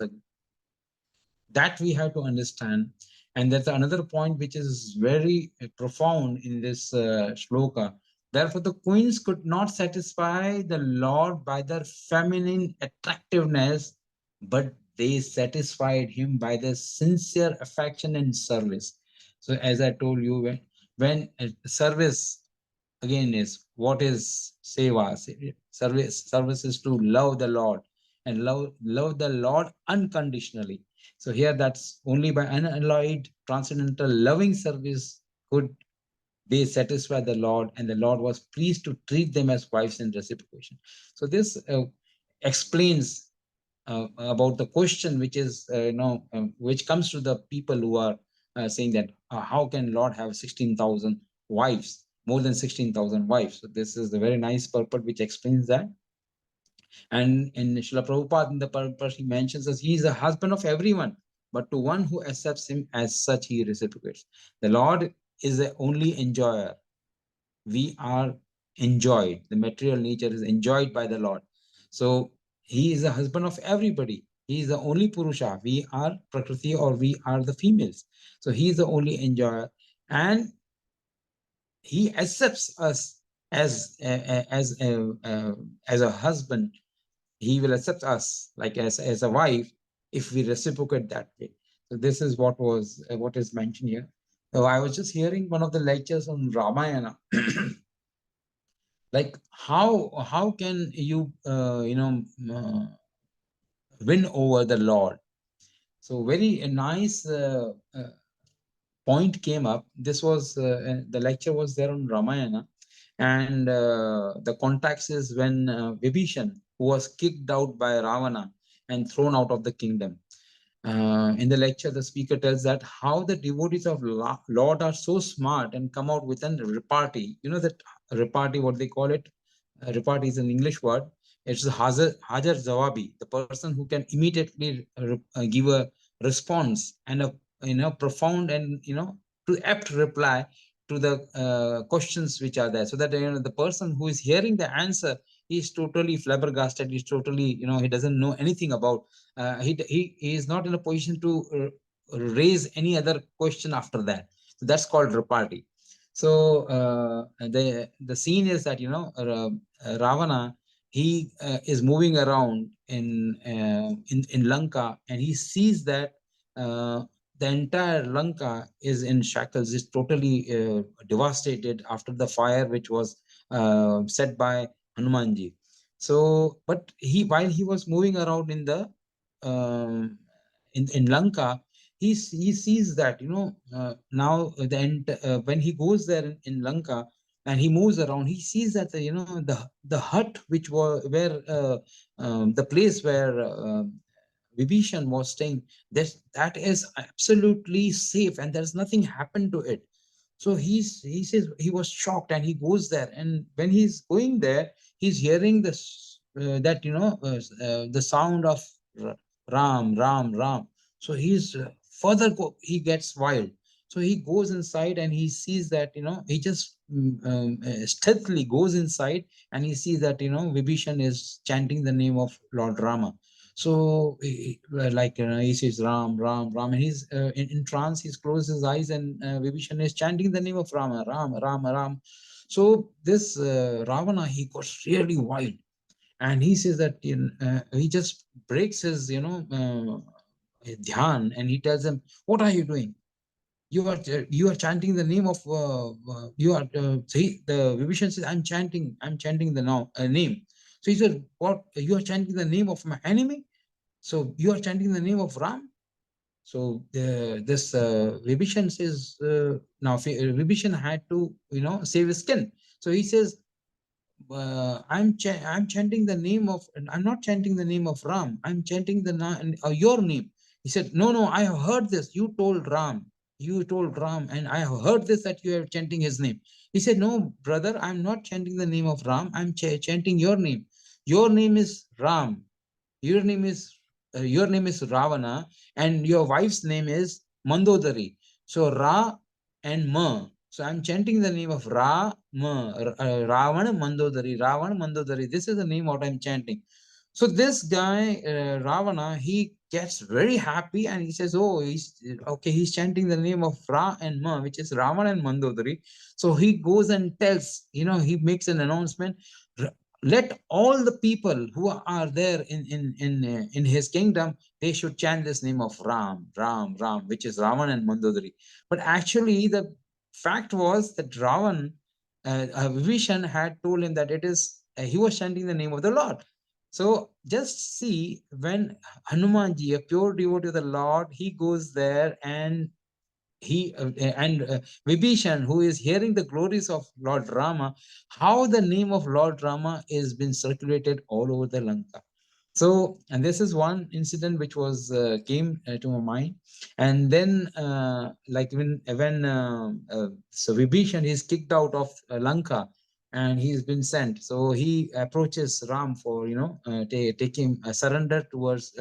That we have to understand. And that's another point which is very profound in this shloka. Therefore, the queens could not satisfy the Lord by their feminine attractiveness, but they satisfied him by their sincere affection and service. So as I told you, when service again is what is seva? Service is to love the Lord and love the Lord unconditionally. So here that's only by unalloyed transcendental loving service could they satisfy the Lord, and the Lord was pleased to treat them as wives in reciprocation. So this explains about the question which is which comes to the people who are saying that how can Lord have 16,000 wives, more than 16,000 wives? So this is a very nice purport which explains that. And in Srila Prabhupada, in the purpose, he mentions that he is a husband of everyone, but to one who accepts him as such, he reciprocates. The Lord is the only enjoyer. We are enjoyed. The material nature is enjoyed by the Lord. So he is the husband of everybody. He is the only Purusha. We are Prakriti, or we are the females. So he is the only enjoyer. And he accepts us as a husband. He will accept us like as a wife if we reciprocate that way. So this is what is mentioned here. So I was just hearing one of the lectures on Ramayana. Like how can you win over the Lord? So very nice point came up. This was the lecture was there on Ramayana, and the context is when Vibhishan, who was kicked out by Ravana and thrown out of the kingdom. In the lecture, the speaker tells that how the devotees of Lord are so smart and come out with a repartee. You know that repartee, what they call it? Repartee is an English word It's the Hajar Jawabi, the person who can immediately give a response and a profound and to apt reply to the questions which are there, so that the person who is hearing the answer is totally flabbergasted. He's totally he doesn't know anything about. He is not in a position to raise any other question after that. So that's called repartee. So the scene is that Ravana, he is moving around in Lanka, and he sees that the entire Lanka is in shackles, is totally devastated after the fire which was set by Hanumanji. So, but while he was moving around in the in Lanka, he sees that now when he goes there in Lanka and he moves around, he sees that the hut which was where the place where Vibhishan was staying, that is absolutely safe and there's nothing happened to it. So he says he was shocked, and he goes there, and when he's going there, he's hearing this the sound of Ram, Ram, Ram. So he's he gets wild. So he goes inside and he sees that he just stealthily goes inside, and he sees that Vibhishan is chanting the name of Lord Rama. So he says Ram, Ram, Ram, and he's in trance. He's closed his eyes, and Vibhishan is chanting the name of Rama, Ram, Ram, Ram. So this Ravana, he got really wild, and he says that he just breaks his dhyan, and he tells them, "What are you doing? You are chanting the name of you are see the Vibhishan says, I'm chanting the name." So he said, "What, you are chanting the name of my enemy? So you are chanting the name of Ram?" So this Vibhishan says, now Vibhishan had to save his skin. So he says, I'm chanting the name of, I'm not chanting the name of Ram, I'm chanting your name. He said, no, I have heard this. You told Ram, and I have heard this, that you are chanting his name. He said, no, brother, I'm not chanting the name of Ram, I'm chanting your name. Your name is Ram. Your name is Ravana, and your wife's name is Mandodari. So Ra and Ma. So I'm chanting the name of Ra, Ma, Ravana, Mandodari, Ravana, Mandodari. This is the name what I'm chanting. So this guy, Ravana, he gets very happy, and he says, oh, he's chanting the name of Ra and Ma, which is Ravana and Mandodari. So he goes and tells, he makes an announcement, let all the people who are there in his kingdom, they should chant this name of Ram, Ram, Ram, which is Ravan and Mandodari. But actually, the fact was that Ravan, Vibhishan had told him that he was chanting the name of the Lord. So just see, when Hanumanji, a pure devotee of the Lord, he goes there, and Vibhishan, who is hearing the glories of Lord Rama, how the name of Lord Rama is been circulated all over the Lanka. So, and this is one incident which was came to my mind. And then, like so Vibhishan is kicked out of Lanka, and he's been sent. So he approaches Ram for take him surrender towards.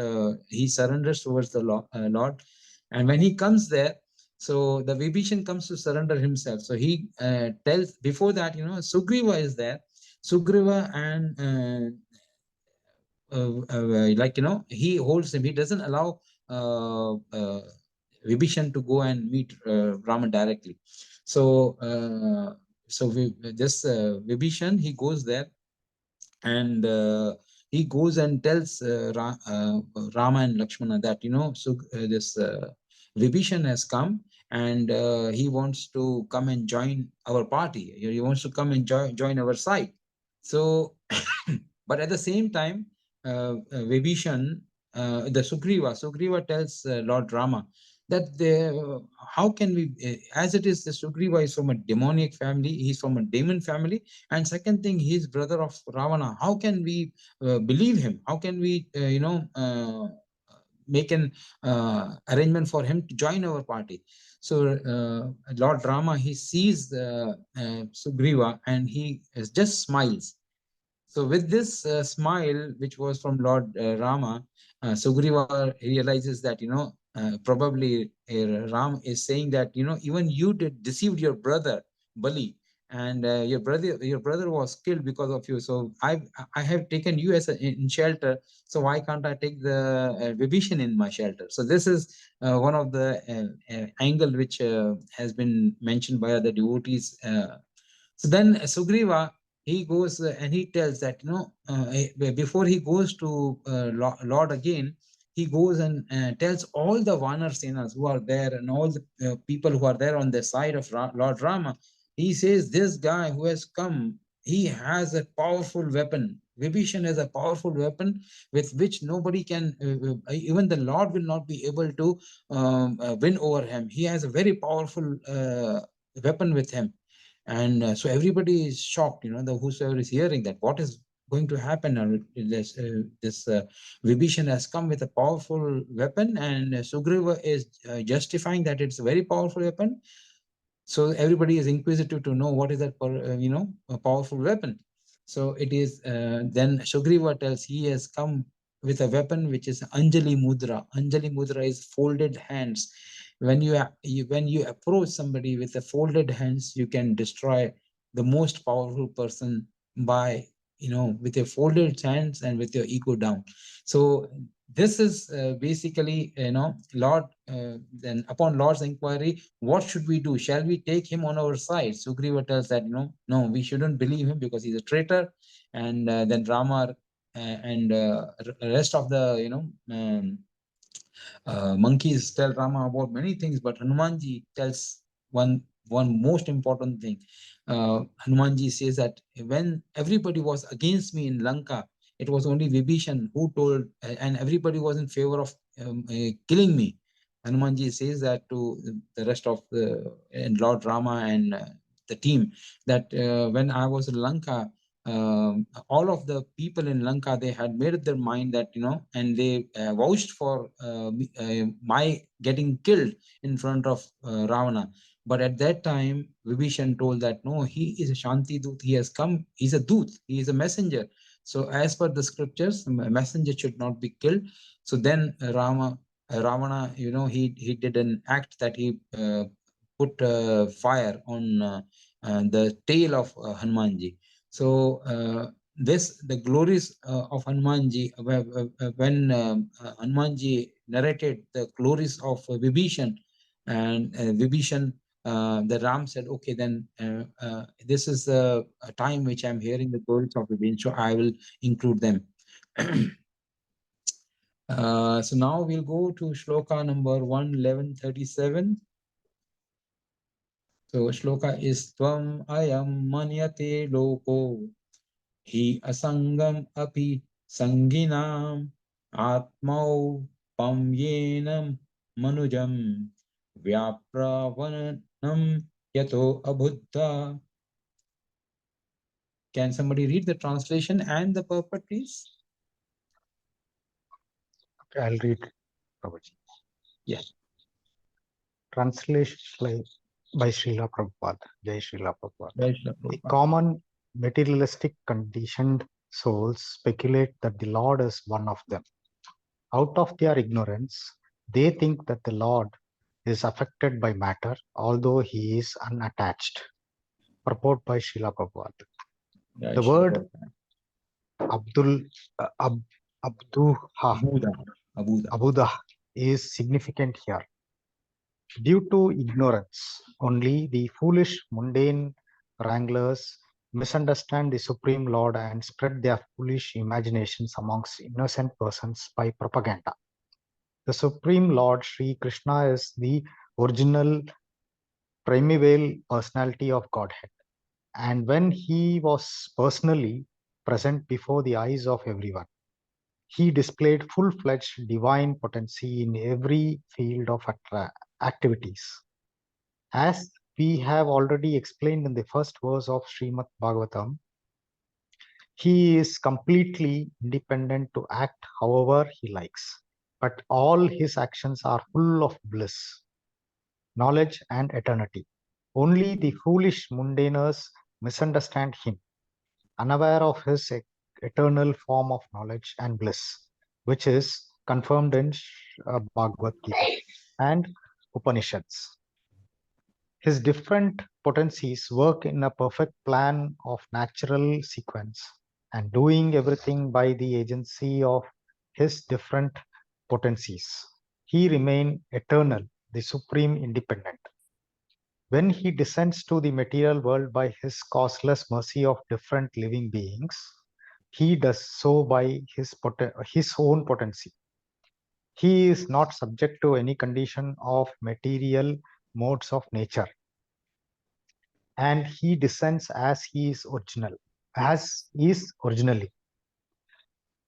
He surrenders towards the Lord, and when he comes there, so the Vibhishan comes to surrender himself. So he tells, before that, Sugriva is there. Sugriva and he holds him. He doesn't allow Vibhishan to go and meet Rama directly. So Vibhishan, he goes there, and he goes and tells Rama and Lakshmana that this Vibhishan has come, and he wants to come and join our party. He wants to come and join our side. So, but at the same time, Vibhishan, the Sugriva tells Lord Rama that how can we, as it is, the Sugriva is from a demoniac family, he's from a demon family, and second thing, he's brother of Ravana. How can we believe him? How can we, make an arrangement for him to join our party? So Lord Rama, he sees Sugriva, and he just smiles. So with this smile, which was from Lord Rama, Sugriva realizes that, probably Ram is saying that, even you deceived your brother Bali, and your brother was killed because of you. So I have taken you as in shelter. So why can't I take the Vibhishan in my shelter? So this is one of the angle which has been mentioned by other devotees. So then Sugriva, he goes and he tells that, before he goes to Lord again, he goes and tells all the Vanar Senas who are there and all the people who are there on the side of Lord Rama. He says, this guy who has come, he has a powerful weapon. Vibhishan has a powerful weapon with which nobody can, even the Lord will not be able to win over him. He has a very powerful weapon with him. And so everybody is shocked, the whosoever is hearing that, what is going to happen? This Vibhishan has come with a powerful weapon, and Sugriva is justifying that it's a very powerful weapon. So everybody is inquisitive to know what is that, a powerful weapon. So it is, then Sugriva tells he has come with a weapon which is Anjali Mudra. Anjali Mudra is folded hands. When you approach somebody with a folded hands, you can destroy the most powerful person by, with your folded hands and with your ego down. So this is basically, Lord, then upon Lord's inquiry, what should we do? Shall we take him on our side? Sugriva tells that, no, we shouldn't believe him because he's a traitor. And then Rama and rest of the, monkeys tell Rama about many things, but Hanumanji tells one most important thing. Hanumanji says that when everybody was against me in Lanka, it was only Vibhishan who told, and everybody was in favor of killing me. Hanumanji says that to the rest of the and Lord Rama and the team, that when I was in Lanka, all of the people in Lanka, they had made up their mind that, and they vouched for my getting killed in front of Ravana. But at that time, Vibhishan told that, no, he is a Shanti Dut. He has come. He's a Dut. He is a messenger. So as per the scriptures, a messenger should not be killed. So then Ravana, he did an act that he put fire on the tail of Hanumanji. So the glories of Hanumanji, when Hanumanji narrated the glories of Vibhishan, and Vibhishan, the Ram said, okay, then this is the time which I'm hearing the glories of Vibhishan, so I will include them. So now we'll go to shloka number 11137. So shloka is Tvam ayam manyate loko hi asangam api sanginam atmau pamyenam manujam vyapravanam yato abuddha. Can somebody read the translation and the purport, please? Okay, I'll read, Prabhuji. Yes. Translation by Srila Prabhupada. Jai Srila Prabhupada. Jai Srila The Prabhupada. common materialistic conditioned souls speculate that the Lord is one of them. Out of their ignorance, they think that the Lord is affected by matter, although he is unattached. Purport by Srila Prabhupada. Jai The Srila word Prabhupada. Abuddha. Abuddha is significant here. Due to ignorance, only the foolish mundane wranglers misunderstand the Supreme Lord and spread their foolish imaginations amongst innocent persons by propaganda. The Supreme Lord Sri Krishna is the original primeval personality of Godhead. And when he was personally present before the eyes of everyone, he displayed full-fledged divine potency in every field of activities. As we have already explained in the first verse of Srimad Bhagavatam, he is completely independent to act however he likes, but all his actions are full of bliss, knowledge, and eternity. Only the foolish mundaners misunderstand him, unaware of his eternal form of knowledge and bliss, which is confirmed in Bhagavad Gita and Upanishads. His different potencies work in a perfect plan of natural sequence and doing everything by the agency of his different potencies. He remains eternal, the supreme independent. When he descends to the material world by his causeless mercy of different living beings, he does so by his own potency. He is not subject to any condition of material modes of nature, and he descends as is originally.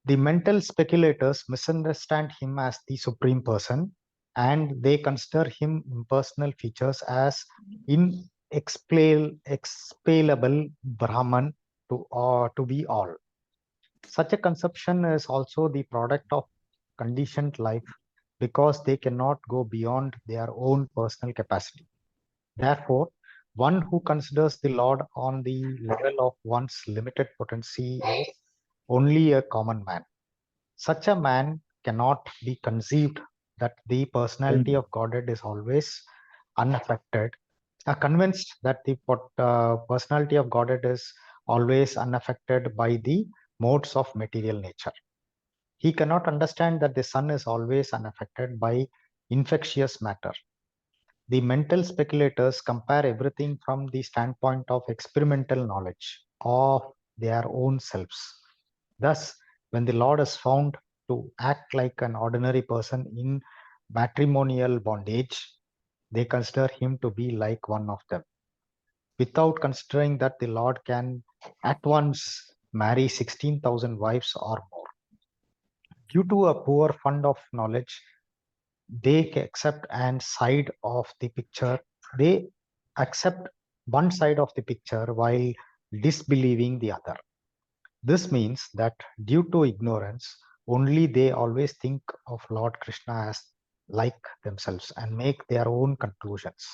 The mental speculators misunderstand him as the supreme person, and they consider him impersonal features as inexplainable Brahman to be all. Such a conception is also the product of conditioned life because they cannot go beyond their own personal capacity. Therefore, one who considers the Lord on the level of one's limited potency is only a common man. Such a man cannot be conceived that the personality of Godhead is always unaffected, convinced that the personality of Godhead is always unaffected by the modes of material nature. He cannot understand that the sun is always unaffected by infectious matter. The mental speculators compare everything from the standpoint of experimental knowledge of their own selves. Thus, when the Lord is found to act like an ordinary person in matrimonial bondage, they consider him to be like one of them, without considering that the Lord can at once marry 16,000 wives or more. Due to a poor fund of knowledge, they accept one side of the picture. They accept one side of the picture while disbelieving the other. This means that due to ignorance, only they always think of Lord Krishna as like themselves and make their own conclusions,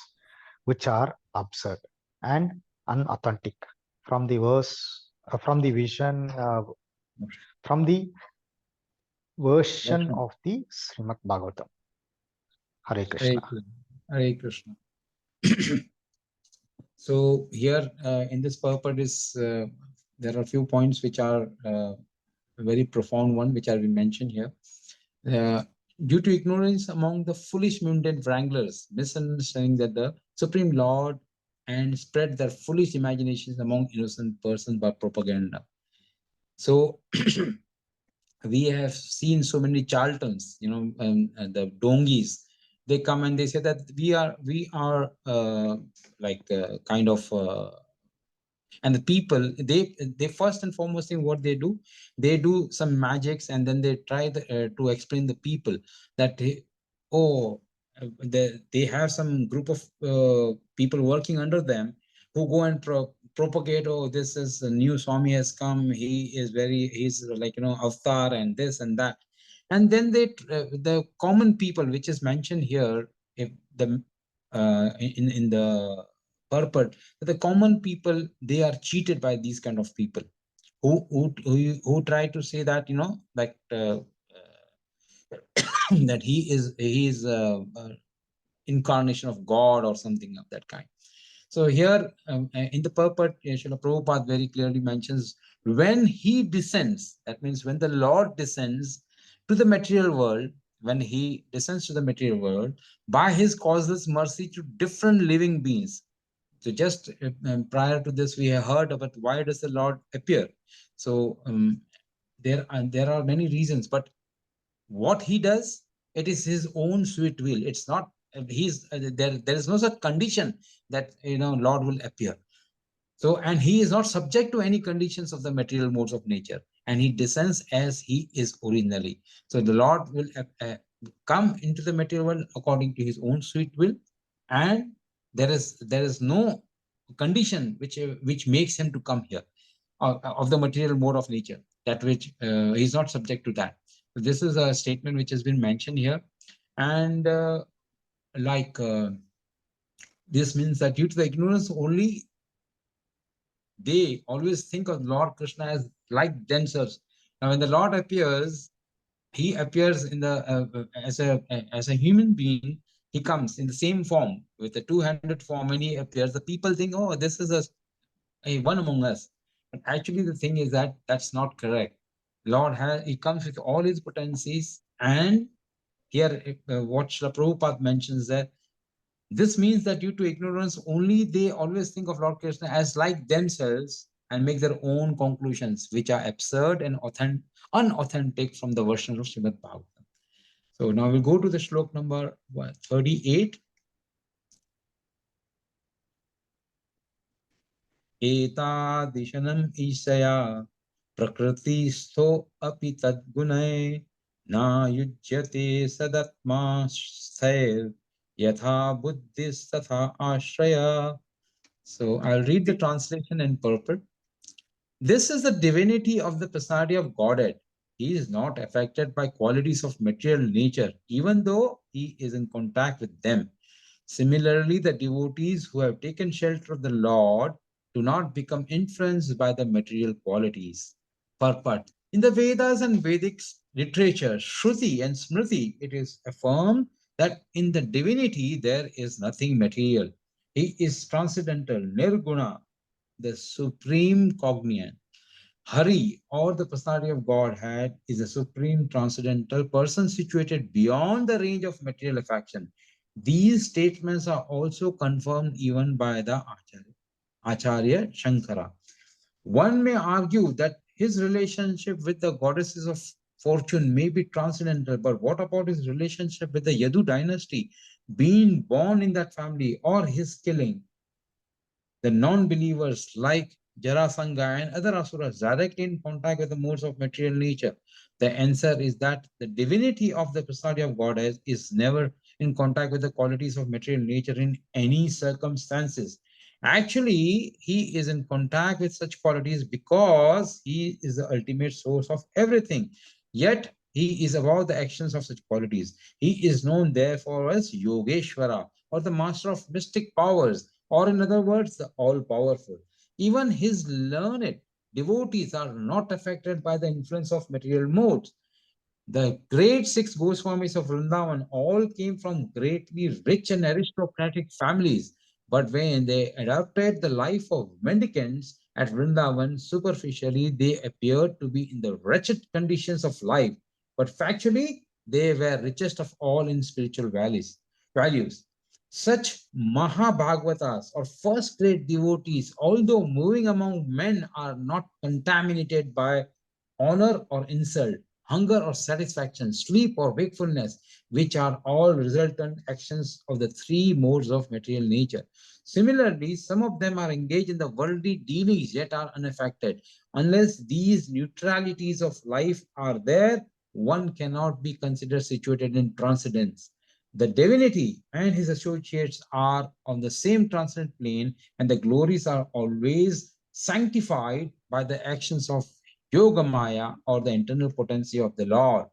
which are absurd and unauthentic from the from the vision, from the version of the Srimad Bhagavatam. Hare Krishna. Hare Krishna. So here in this purport is there are a few points which are a very profound one, which are mentioned here. Due to ignorance among the foolish mundane wranglers, misunderstanding that the Supreme Lord and spread their foolish imaginations among innocent persons by propaganda. So we have seen so many charlatans, the dongis. They come and they say that we are kind of and the people, they first and foremost thing what they do some magics, and then they try to explain the people that they have some group of people working under them who go and propagate, oh, this is a new Swami has come, he's like avatar and this and that. And then the common people, which is mentioned here, if the in the purport, the common people, they are cheated by these kind of people who try to say that that he is incarnation of God or something of that kind. So here in the purport, Srila Prabhupada very clearly mentions, when he descends, that means when the Lord descends to the material world, when he descends to the material world by his causeless mercy to different living beings. So just prior to this, we have heard about why does the Lord appear. So there are many reasons, but what he does, it is his own sweet will. It's not there is no such condition that Lord will appear. So, and he is not subject to any conditions of the material modes of nature, and he descends as he is originally. So the Lord will come into the material world according to his own sweet will, and there is no condition which makes him to come here of the material mode of nature, that which he is not subject to that. So this is a statement which has been mentioned here, and this means that due to the ignorance only they always think of Lord Krishna as like themselves. Now, when the Lord appears, he appears in the as a human being. He comes in the same form with the two-handed form, and he appears. The people think, oh, this is a one among us. But actually, the thing is that that's not correct. Lord has he comes with all his potencies, and here what Srila Prabhupada mentions that this means that due to ignorance, only they always think of Lord Krishna as like themselves and make their own conclusions, which are absurd and unauthentic from the version of Srimad Bhagavatam. So now we'll go to the shlok number 38. Etadishanam ishaya prakristho api tadgunay na yujyate sadatma sthair yatha buddhis tatha ashraya. So I'll read the translation and purport. This is the divinity of the personality of Godhead. He is not affected by qualities of material nature, even though he is in contact with them. Similarly, the devotees who have taken shelter of the Lord do not become influenced by the material qualities. Purport. In the Vedas and Vedic literature, Shruti and Smriti, it is affirmed that in the divinity there is nothing material. He is transcendental, nirguna, the supreme cognate. Hari, or the personality of Godhead, is a supreme transcendental person situated beyond the range of material affection. These statements are also confirmed even by the Acharya Shankara. One may argue that his relationship with the goddesses of fortune may be transcendental, but what about his relationship with the Yadu dynasty, being born in that family, or his killing the non-believers like Jarasanga and other asuras directly in contact with the modes of material nature? The answer is that the divinity of the personality of God is never in contact with the qualities of material nature in any circumstances. Actually, he is in contact with such qualities because he is the ultimate source of everything. Yet, he is above the actions of such qualities. He is known therefore as Yogeshwara, or the master of mystic powers, or in other words, the all-powerful. Even his learned devotees are not affected by the influence of material modes. The great six Goswamis of Vrindavan all came from greatly rich and aristocratic families, but when they adopted the life of mendicants at Vrindavan, superficially they appeared to be in the wretched conditions of life, but factually they were richest of all in spiritual values. Such Mahabhagavatas or first grade devotees, although moving among men, are not contaminated by honor or insult, hunger or satisfaction, sleep or wakefulness, which are all resultant actions of the three modes of material nature. Similarly, some of them are engaged in the worldly dealings yet are unaffected. Unless these neutralities of life are there, one cannot be considered situated in transcendence. The divinity and his associates are on the same transcendent plane, and the glories are always sanctified by the actions of Yoga Maya, or the internal potency of the Lord.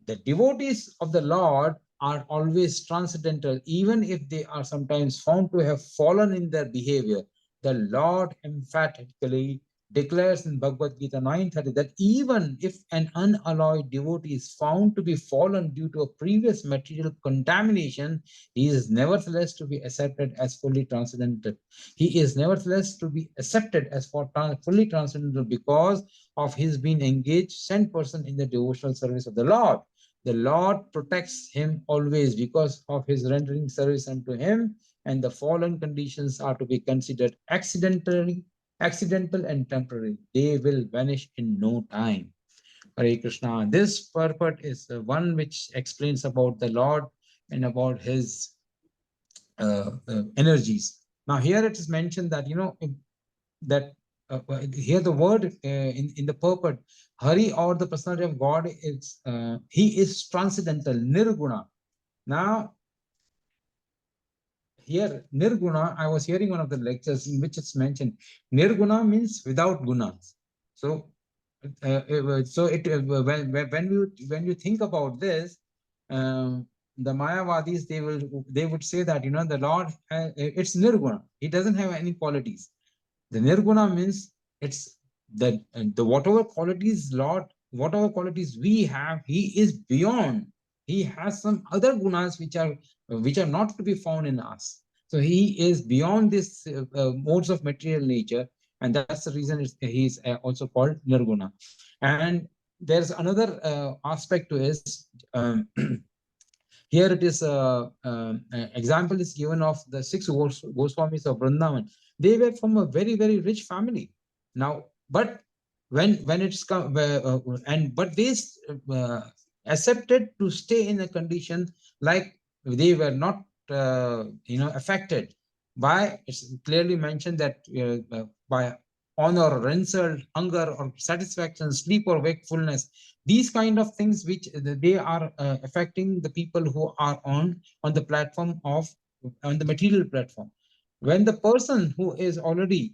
The devotees of the Lord are always transcendental, even if they are sometimes found to have fallen in their behavior. The Lord emphatically declares in Bhagavad Gita 9:30 that even if an unalloyed devotee is found to be fallen due to a previous material contamination, he is nevertheless to be accepted as fully transcendental. He is nevertheless to be accepted as fully transcendental because of his being engaged 100% in the devotional service of the Lord. The Lord protects him always because of his rendering service unto him, and the fallen conditions are to be considered accidental and temporary. They will vanish in no time. Hare Krishna. This purport is the one which explains about the Lord and about his energies. Now, here it is mentioned that, that here the word in the purport, Hari, or the personality of God, is he is transcendental, nirguna. Now, here nirguna, I was hearing one of the lectures in which it's mentioned nirguna means without gunas. So when you think about this, the Mayavadis, they would say that the Lord, it's nirguna, he doesn't have any qualities. The nirguna means it's the whatever qualities Lord, whatever qualities we have, he is beyond. He has some other gunas which are not to be found in us. So he is beyond this modes of material nature, and that's the reason he is also called nirguna. And there's another aspect to is here it is example is given of the six Goswamis of Vrindavan. They were from a very, very rich family. Now, but when it's come and but they uh, accepted to stay in a condition like they were not affected by, it's clearly mentioned that by honor or insult, hunger or satisfaction, sleep or wakefulness, these kind of things which they are affecting the people who are on the platform of, on the material platform. When the person who is already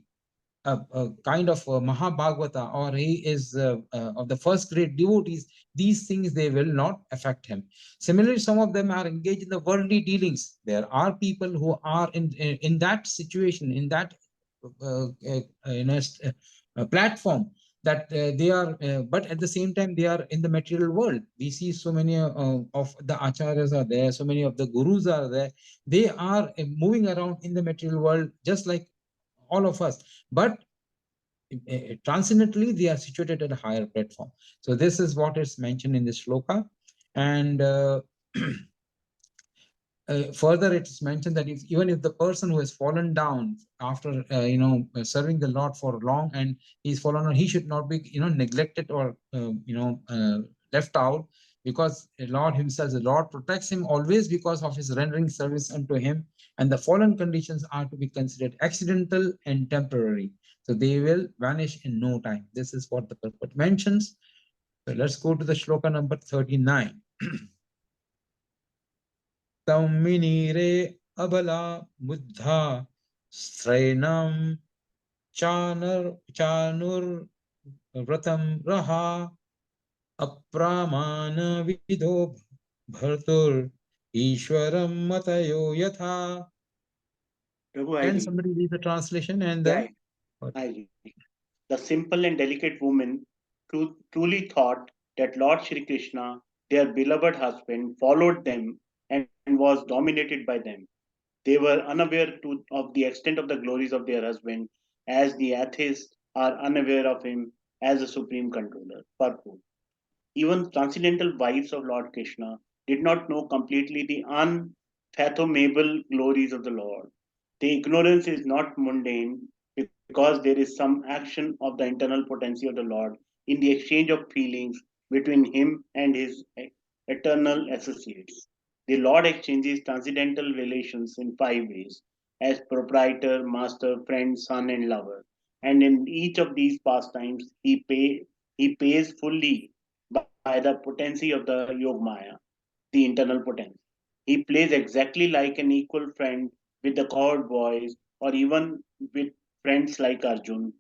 a kind of a Mahabhagavata, or he is of the first grade devotees, these things they will not affect him. Similarly, some of them are engaged in the worldly dealings. There are people who are in that situation, in that platform, that they are, but at the same time they are in the material world. We see so many of the acharyas are there, so many of the gurus are there. They are moving around in the material world just like all of us, but transcendently they are situated at a higher platform. So this is what is mentioned in this shloka. And further it is mentioned that even if the person who has fallen down after serving the Lord for long and he's fallen down, he should not be neglected or left out, because the Lord himself, the Lord protects him always because of his rendering service unto him, and the fallen conditions are to be considered accidental and temporary, so they will vanish in no time. This is what the purport mentions. So let's go to the shloka number 39. तौमिनीरे अबला बुद्धा स्त्रैणं चानुर्व्रतं रहा अप्रामाण विदो भर्तुर ईश्वरं मतयो यथा. Can somebody read the translation and then? The simple and delicate woman truly thought that Lord Shri Krishna, their beloved husband, followed them and was dominated by them. They were unaware of the extent of the glories of their husband, as the atheists are unaware of him as the supreme controller. Purport. Even transcendental wives of Lord Krishna did not know completely the unfathomable glories of the Lord. The ignorance is not mundane because there is some action of the internal potency of the Lord in the exchange of feelings between him and his eternal associates. The Lord exchanges transcendental relations in five ways: as proprietor, master, friend, son, and lover. And in each of these pastimes, he pays fully by the potency of the Yogmaya, the internal potency. He plays exactly like an equal friend with the cowherd boys, or even with friends like Arjun.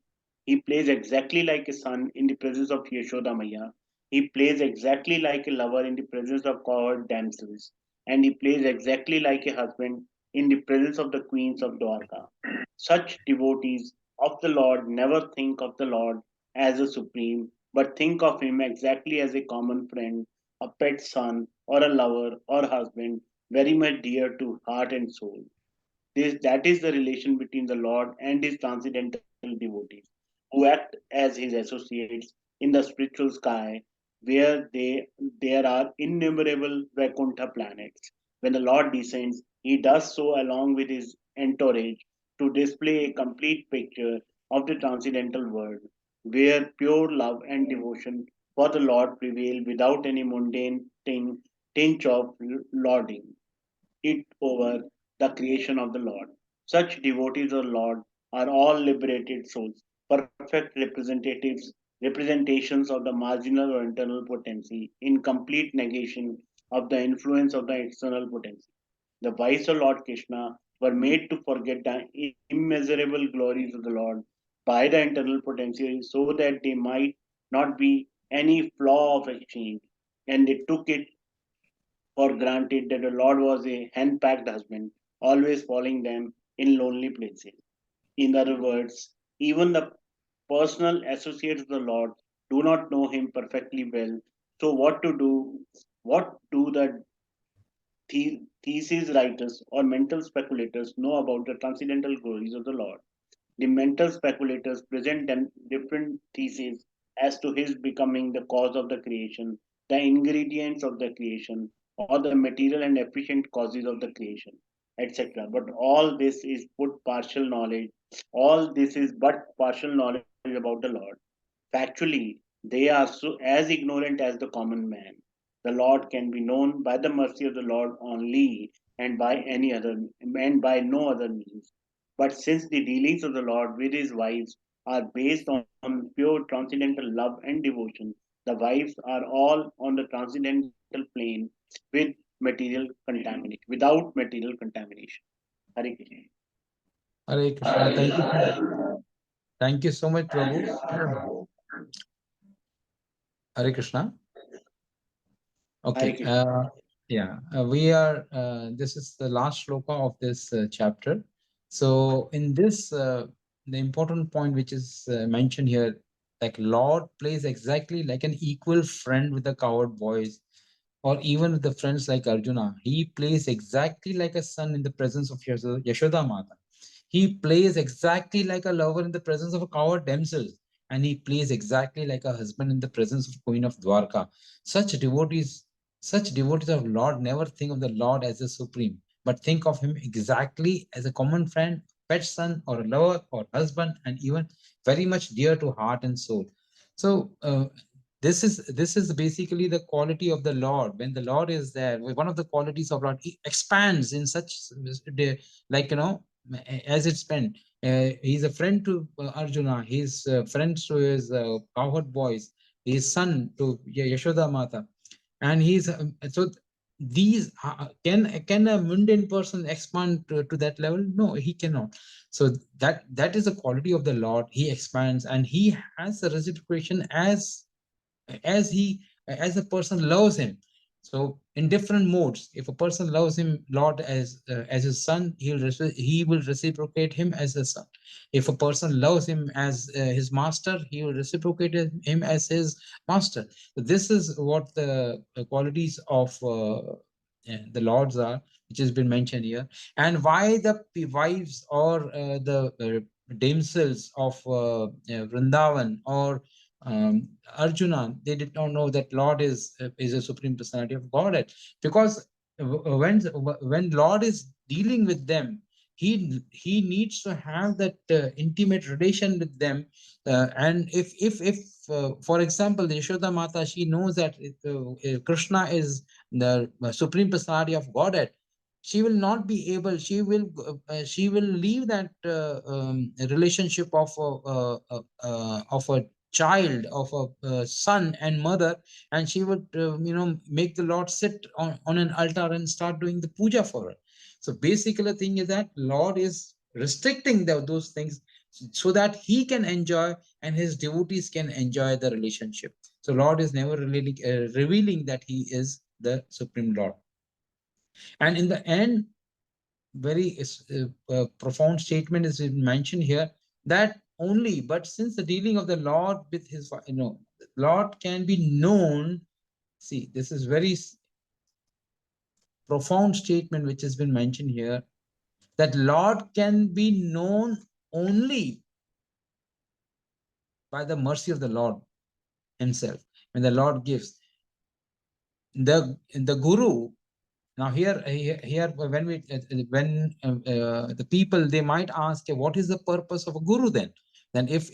He plays exactly like a son in the presence of Yashoda Maya. He plays exactly like a lover in the presence of cowherd damsels. And he plays exactly like a husband in the presence of the queens of Dwarka. Such devotees of the Lord never think of the Lord as a supreme, but think of him exactly as a common friend, a pet son, or a lover or husband very much dear to heart and soul. That is the relation between the Lord and his transcendental devotees, who act as his associates in the spiritual sky, where there are innumerable Vaikuntha planets. When the Lord descends, he does so along with his entourage to display a complete picture of the transcendental world, where pure love and devotion for the Lord prevail without any mundane tinge of lording it over the creation of the Lord. Such devotees of the Lord are all liberated souls, perfect representations of the marginal or internal potency, in complete negation of the influence of the external potency. The wives of Lord Krishna were made to forget the immeasurable glories of the Lord by the internal potency so that they might not be any flaw of exchange, and they took it for granted that the Lord was a hand-packed husband, always following them in lonely places. In other words, Even the personal associates of the Lord do not know him perfectly well. So what to do? What do the thesis writers or mental speculators know about the transcendental glories of the Lord? The mental speculators present them different theses as to his becoming the cause of the creation, the ingredients of the creation, or the material and efficient causes of the creation, etc. But all this is but partial knowledge. All this is but partial knowledge about the Lord. Factually, they are so as ignorant as the common man. The Lord can be known by the mercy of the Lord only, and by no other means. But since the dealings of the Lord with his wives are based on pure transcendental love and devotion, the wives are all on the transcendental plane with without material contamination. Hare Krishna. Hare Krishna. Thank you so much, Prabhu. Hare Krishna. Okay. Krishna. This is the last shloka of this chapter. So in this, the important point which is mentioned here, like Lord plays exactly like an equal friend with the coward boys, or even with the friends like Arjuna. He plays exactly like a son in the presence of Yashoda Mata. He plays exactly like a lover in the presence of a coward damsel, and he plays exactly like a husband in the presence of Queen of Dwarka. Such devotees, such devotees of Lord never think of the Lord as the supreme, but think of him exactly as a common friend, pet son, or a lover, or husband, and even very much dear to heart and soul. So this is basically the quality of the Lord. When the Lord is there, one of the qualities of Lord, he expands in such like as it's been. He's a friend to Arjuna. He's friends to his cowherd boys. His son to Yashoda Mata, and he's so these can a mundane person expand to that level? No, he cannot. So that is the quality of the Lord. He expands, and he has the reciprocation as a person loves him. So in different modes, if a person loves him Lord as his son, he will reciprocate him as a son. If a person loves him as his master, he will reciprocate him as his master. So this is what the qualities of the lords are, which has been mentioned here. And why the wives or the damsels of Vrindavan or Arjuna, they did not know that Lord is a supreme personality of Godhead, because when Lord is dealing with them, he needs to have that intimate relation with them. And if for example, the Yashoda Mata, she knows that Krishna is the supreme personality of Godhead, she will not be able. She will leave that relationship of a child, of a son and mother, and she would make the Lord sit on an altar and start doing the puja for her. So basically the thing is that Lord is restricting those things so that he can enjoy and his devotees can enjoy the relationship. So Lord is never really revealing that he is the supreme Lord. And in the end, very profound statement is mentioned here, that only but since the dealing of the Lord with his Lord can be known. See, this is very profound statement which has been mentioned here, that Lord can be known only by the mercy of the Lord himself. When the Lord gives the guru. Now here when the people, they might ask, what is the purpose of a guru then? Then if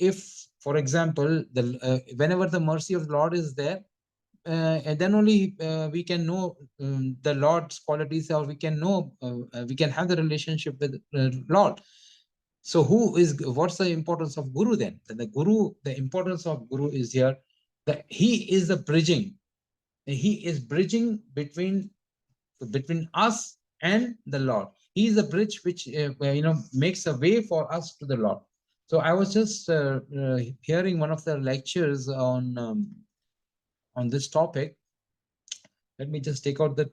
for example whenever the mercy of the Lord is there, and then only we can know the Lord's qualities, or we can know we can have the relationship with Lord. So what's the importance of guru then? The importance of guru is here that he is the bridging. He is bridging between us and the Lord. He is the bridge which makes a way for us to the Lord. So I was just hearing one of the lectures on this topic. Let me just take out that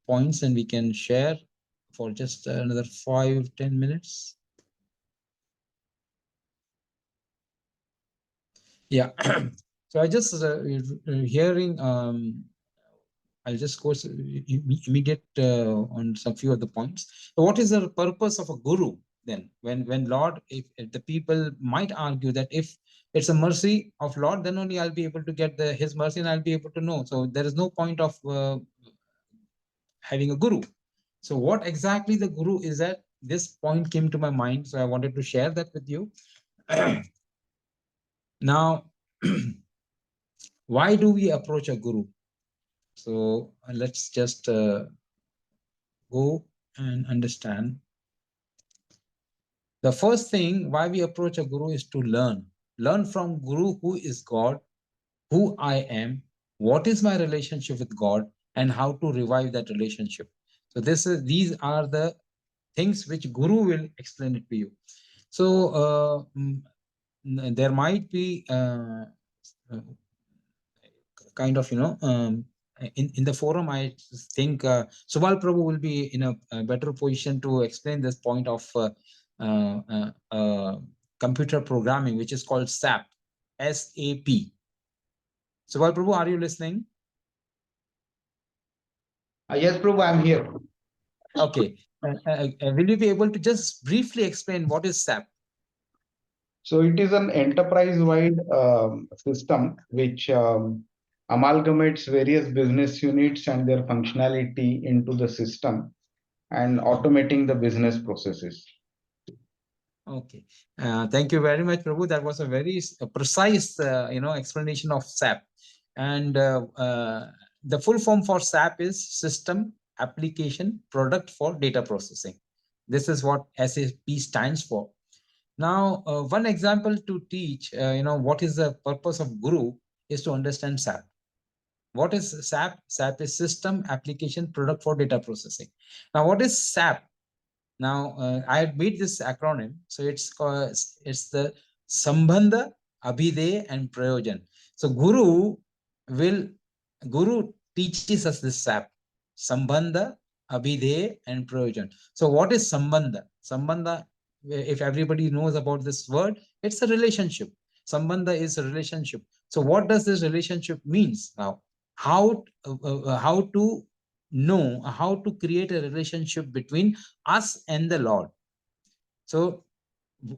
points and we can share for just another 5-10 minutes. Yeah. So I just hearing. I'll just go immediate on some few of the points. So what is the purpose of a guru then? When Lord, if the people might argue that if it's a mercy of Lord, then only I'll be able to get His mercy and I'll be able to know. So there is no point of having a guru. So what exactly the guru is that? This point came to my mind, so I wanted to share that with you. Now, why do we approach a guru? So let's just go and understand. The first thing why we approach a guru is to learn. Learn from guru who is God, who I am, what is my relationship with God, and how to revive that relationship. So these are the things which guru will explain it to you. So there might be kind of, in the forum, I think Subal Prabhu will be in a better position to explain this point of computer programming, which is called SAP, S-A-P. Subal Prabhu, are you listening? Yes, Prabhu, I'm here. Okay. Will you be able to just briefly explain what is SAP? So it is an enterprise-wide system which amalgamates various business units and their functionality into the system and automating the business processes. Okay. Thank you very much, Prabhu. That was a very precise, explanation of SAP. And the full form for SAP is System Application Product for Data Processing. This is what SAP stands for. Now, one example to teach, what is the purpose of Guru is to understand SAP. What is SAP? SAP is System Application Product for Data Processing. Now, what is SAP? Now, I had made this acronym. So it's the Sambandha, Abhideya, and Prayojan. So Guru teaches us this SAP. Sambandha, Abhideya, and Prayojan. So what is Sambandha? Sambandha, if everybody knows about this word, it's a relationship. Sambandha is a relationship. So what does this relationship means now? How to know how to create a relationship between us and the Lord. So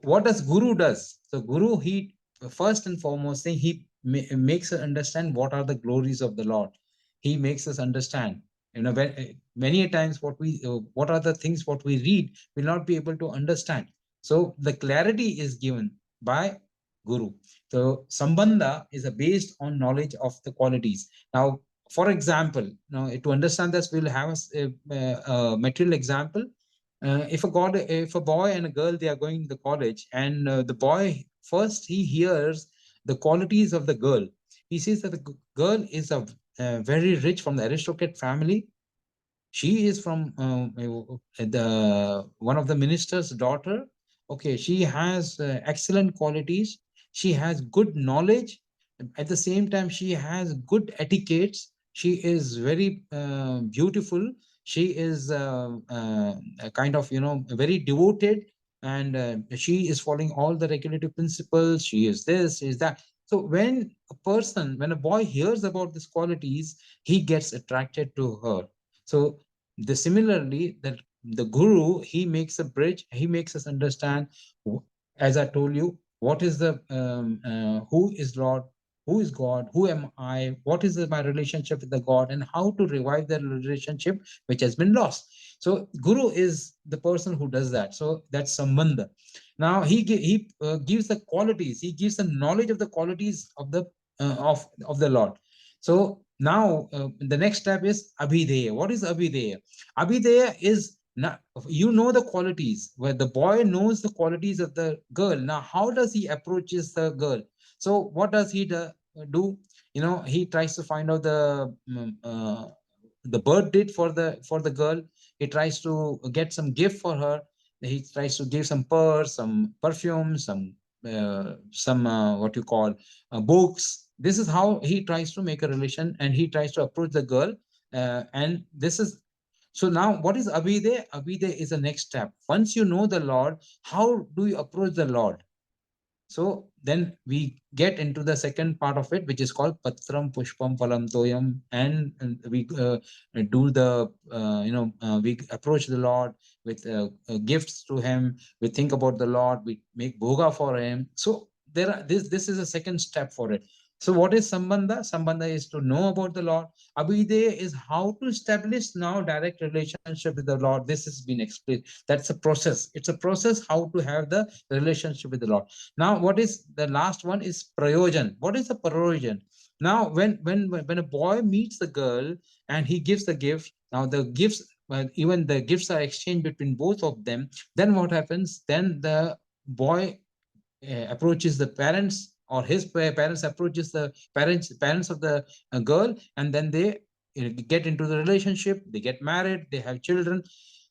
what does Guru does? So Guru, he first and foremost thing, he makes us understand what are the glories of the Lord. He makes us understand. Many times what are the things what we read will not be able to understand. So the clarity is given by Guru. So Sambandha is based on knowledge of the qualities. Now, for example, now to understand this, we'll have a material example. If a boy and a girl, they are going to the college, and the boy first he hears the qualities of the girl. He says that the girl is a very rich from the aristocrat family. She is from the one of the minister's daughter. Okay, she has excellent qualities. She has good knowledge. At the same time, she has good etiquettes. She is very beautiful. She is kind of, very devoted, and she is following all the regulative principles. She is this, she is that. So when when a boy hears about these qualities, he gets attracted to her. So similarly, that the Guru, he makes a bridge. He makes us understand, as I told you, what is the who is Lord, who is God, who am I, what is my relationship with the God, and how to revive the relationship which has been lost. So Guru is the person who does that. So that's Sambandha. Now he gives the qualities. He gives the knowledge of the qualities of the the Lord. So now the next step is Abhideya. What is Abhideya? Abhideya is not, the qualities, where the boy knows the qualities of the girl. Now, how does he approaches the girl? So what does he do? He tries to find out the birth date for the girl. He tries to get some gift for her. He tries to give some purse, some perfume, some what you call books. This is how he tries to make a relation, and he tries to approach the girl. And this is so now what is Abhideya? Abhideya is the next step. Once you know the Lord, how do you approach the Lord? So then we get into the second part of it, which is called Patram Pushpam Phalam Toyam, and we do the we approach the Lord with gifts to Him. We think about the Lord. We make bhoga for Him. So this is a second step for it. So what is Sambandha? Sambandha is to know about the Lord. Abhideya is how to establish now direct relationship with the Lord. This has been explained. That's a process. It's a process how to have the relationship with the Lord. Now, what is the last one is prayojan. What is the prayojan? Now, when a boy meets the girl and he gives the gift, now the gifts, even the gifts are exchanged between both of them, then what happens? Then the boy approaches the parents, or his parents approaches the parents of the girl, and then they get into the relationship, they get married, they have children.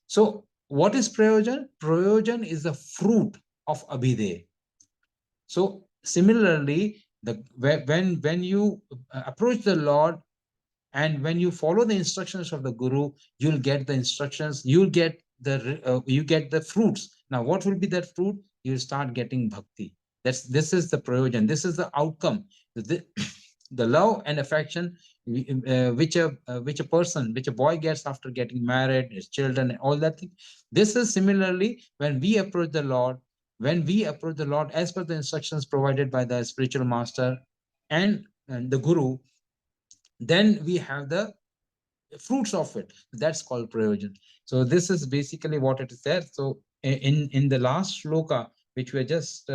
So what is prayojan? Prayojan is the fruit of abhideya. So similarly, when you approach the Lord and when you follow the instructions of the Guru, you'll get the instructions, you'll get the fruits. Now, what will be that fruit? You'll start getting bhakti. This is the prayojan. This is the outcome. The love and affection which a boy gets after getting married, his children, and all that thing. This is similarly when we approach the Lord. When we approach the Lord as per the instructions provided by the spiritual master and the Guru, then we have the fruits of it. That's called prayojan. So this is basically what it is there. So in the last shloka, which we're just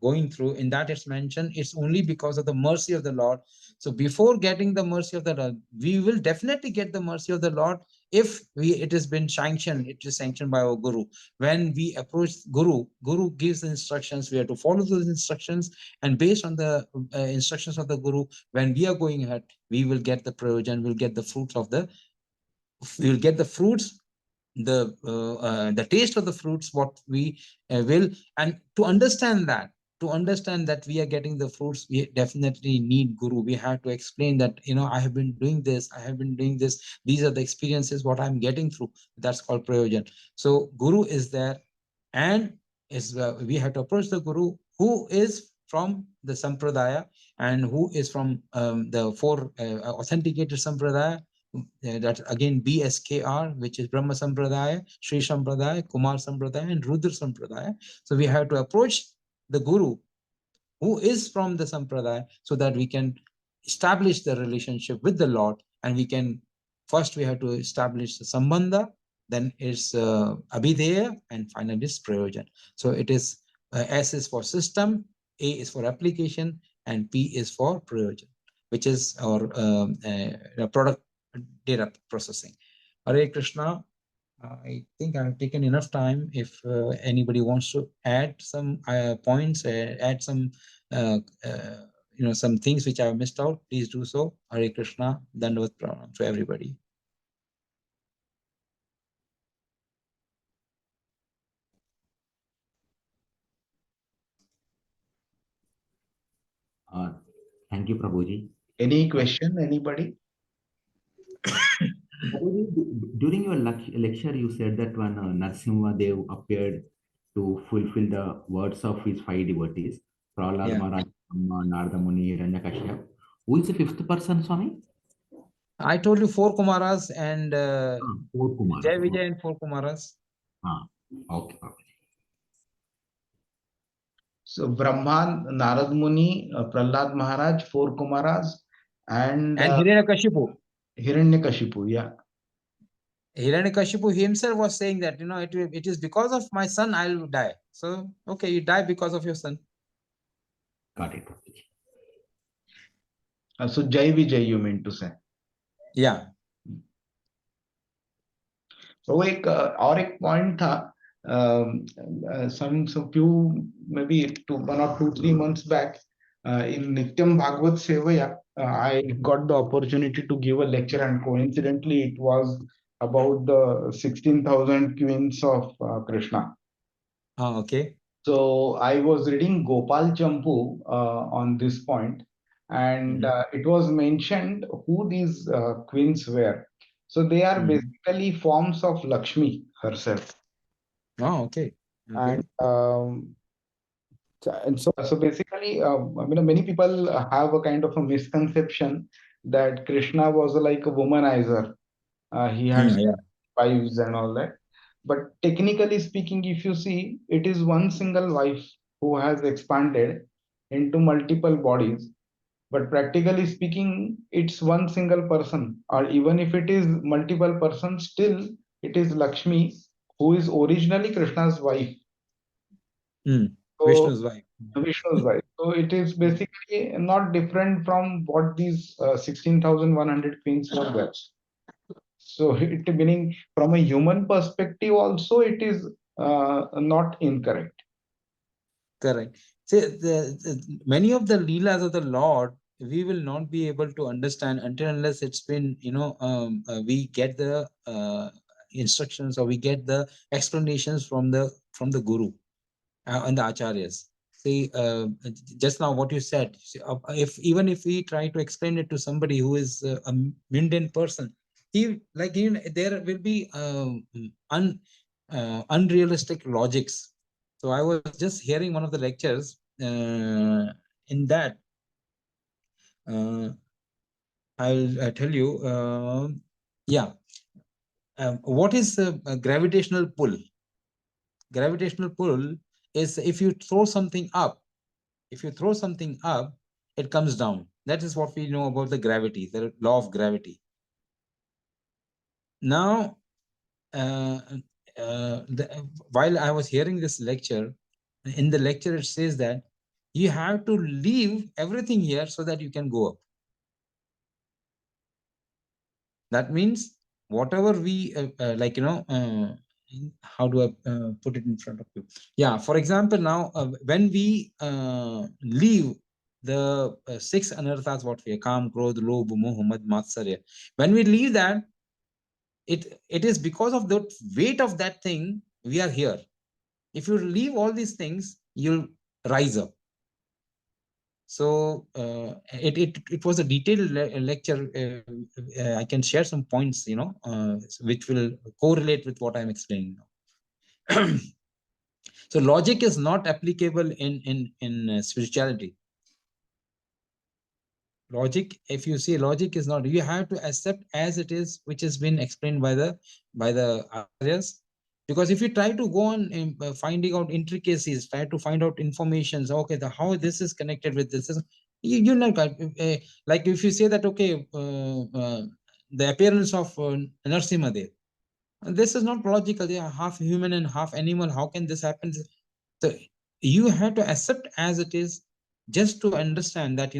going through, in that it's mentioned it's only because of the mercy of the Lord. So before getting the mercy of the Lord, we will definitely get the mercy of the Lord if it has been sanctioned, it is sanctioned by our Guru. When we approach Guru gives the instructions, we have to follow those instructions, and based on the instructions of the Guru, when we are going ahead, we will get the prayojan, we'll get the fruits of the, we will get the fruits, the taste of the fruits, what we will. And to understand that we are getting the fruits, we definitely need Guru. We have to explain that, I have been doing this, these are the experiences what I'm getting through. That's called prayojan. So Guru is there, and we have to approach the Guru who is from the sampradaya, and who is from the four authenticated sampradaya. That again BSKR, which is Brahma Sampradaya, Sri Sampradaya, Kumar Sampradaya, and Rudra Sampradaya. So we have to approach the Guru who is from the Sampradaya, so that we can establish the relationship with the Lord, and we have to establish the Sambandha, then it's Abhideya, and finally it's Prayojan. So it is S is for system, A is for application, and P is for Prayojan, which is our product data processing. Hare Krishna. I think I've taken enough time. If anybody wants to add some points, add some some things which I've missed out, please do so. Hare Krishna. Dandavat pranam to everybody. Thank you, Prabhuji. Any question, anybody? During your lecture, you said that when Narasimha Dev appeared to fulfill the words of his five devotees, Prahlad Yeah. Maharaj, Narada Muni, Hiranyakashyap. Who is the fifth person, Swami? I told you 4 Kumaras and Four Kumaras. Jai Vijay and 4 Kumaras. Okay. So Brahma, Narad Muni, Prahlad Maharaj, 4 Kumaras, and Hiranyakashipu. Hiranyakashipu, yeah. Hiranyakashipu himself was saying that, it is because of my son I'll die. So, okay, you die because of your son. Got it. So Jai Vijay, you mean to say? Yeah. So और एक point था, some few maybe 1 or 2-3 months back, in Nityam Bhagavad Sevaya, I got the opportunity to give a lecture, and coincidentally it was about the 16,000 queens of Krishna. Oh, okay. So I was reading Gopal Champu on this point, and it was mentioned who these queens were. So they are basically forms of Lakshmi herself. Oh, okay. And So basically, many people have a kind of a misconception that Krishna was like a womanizer. He had Yeah. wives and all that. But technically speaking, if you see, it is one single wife who has expanded into multiple bodies. But practically speaking, it's one single person, or even if it is multiple persons, still it is Lakshmi, who is originally Krishna's wife. So Vishnu's wife. Vishnu's wife. So it is basically not different from what these 16,100 queens were there. So it meaning from a human perspective also it is not incorrect. Correct. See, many of the leelas of the Lord, we will not be able to understand until unless it's been, we get the instructions, or we get the explanations from the Guru and the acharyas. See, just now what you said, if even if we try to explain it to somebody who is a mundane person, there will be unrealistic logics. So I was just hearing one of the lectures. In that, I'll tell you. Yeah, what is a gravitational pull? Gravitational pull is if you throw something up. If you throw something up, it comes down. That is what we know about the gravity, the law of gravity. Now, while I was hearing this lecture, in the lecture it says that you have to leave everything here so that you can go up. That means whatever we how do I put it in front of you? Yeah, for example, now when we leave the six anarthas, what we are, Kam, Krodh, Lobh, Moh, Mad, Matsarya, when we leave that, it is because of the weight of that thing we are here. If you leave all these things, you'll rise up. So it was a detailed lecture. I can share some points, which will correlate with what I'm explaining now. So logic is not applicable in spirituality. Logic, if you see, logic is not. You have to accept as it is, which has been explained by the acharyas. Because if you try to go on finding out intricacies, try to find out information, so, okay, how this is connected with this, you know, like if you say that, okay, the appearance of Narasimhadev, this is not logical. They are half human and half animal. How can this happen? So you have to accept as it is, just to understand that,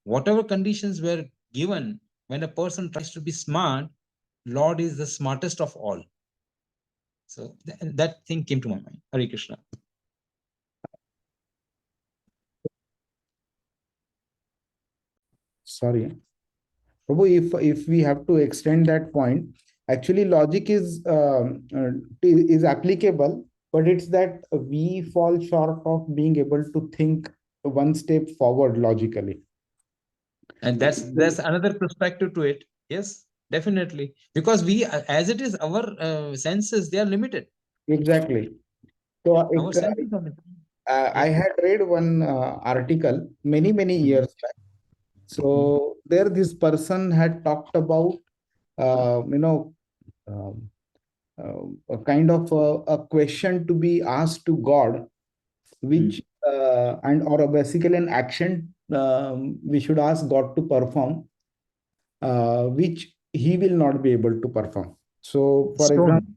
whatever conditions were given, when a person tries to be smart, Lord is the smartest of all. So that thing came to my mind. Hare Krishna. Sorry, Prabhu, if we have to extend that point, actually logic is applicable, but it's that we fall short of being able to think one step forward logically. And that's another perspective to it. Yes, definitely. Because we, as it is, our senses, they are limited. Exactly. So Our senses are limited. I had read one article many years back. So there, this person had talked about, you know, um, a kind of a question to be asked to God, which and or basically an action we should ask God to perform, which He will not be able to perform. So, for example,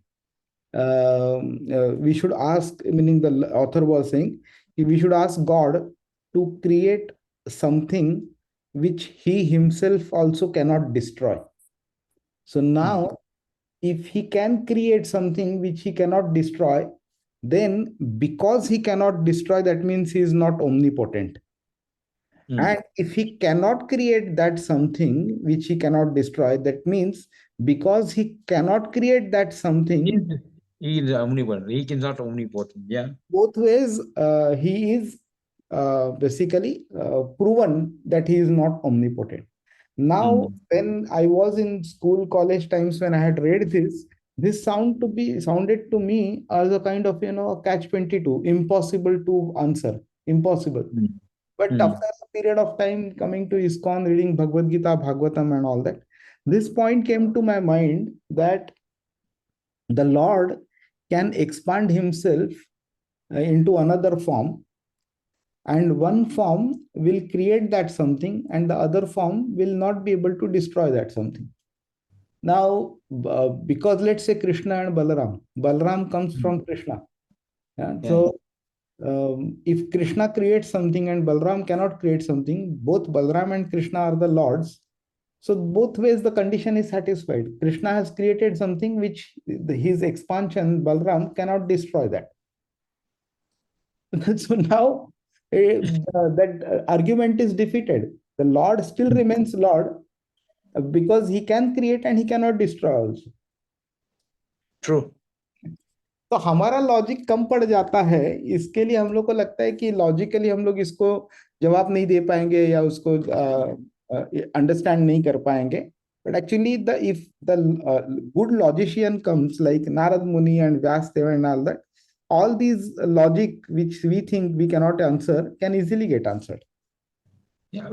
we should ask, meaning the author was saying, we should ask God to create something which He Himself also cannot destroy. So now, if He can create something which He cannot destroy, then because He cannot destroy, that means He is not omnipotent. And if He cannot create that something which He cannot destroy, that means because He cannot create that something, He is omnipotent. He is not omnipotent. Yeah. both ways, He is basically proven that He is not omnipotent. Now, when I was in school, college times, when I had read this sounded to me as a kind of, a catch 22, impossible to answer. Impossible. But Mm. after a period of time coming to ISKCON, reading Bhagavad Gita, Bhagavatam and all that, this point came to my mind that the Lord can expand himself into another form, and one form will create that something and the other form will not be able to destroy that something. Now, because let's say Krishna and Balaram comes from Krishna. Yeah? Yeah. So if Krishna creates something and Balaram cannot create something, both Balaram and Krishna are the lords. So both ways the condition is satisfied. Krishna has created something which his expansion, Balaram, cannot destroy that. So now that argument is defeated. The Lord still remains Lord because he can create and he cannot destroy also. True. तो हमारा logic कम पड़ जाता है, इसके लिए हम लोग को लगता है कि लॉजिकली हम लोग इसको जवाब नहीं दे पाएंगे या उसको अंडरस्टैंड नहीं कर पाएंगे. But actually, if the good logician comes like Narad Muni and Vyasdeva and all these logic which we think we cannot answer can easily get answered. Yeah,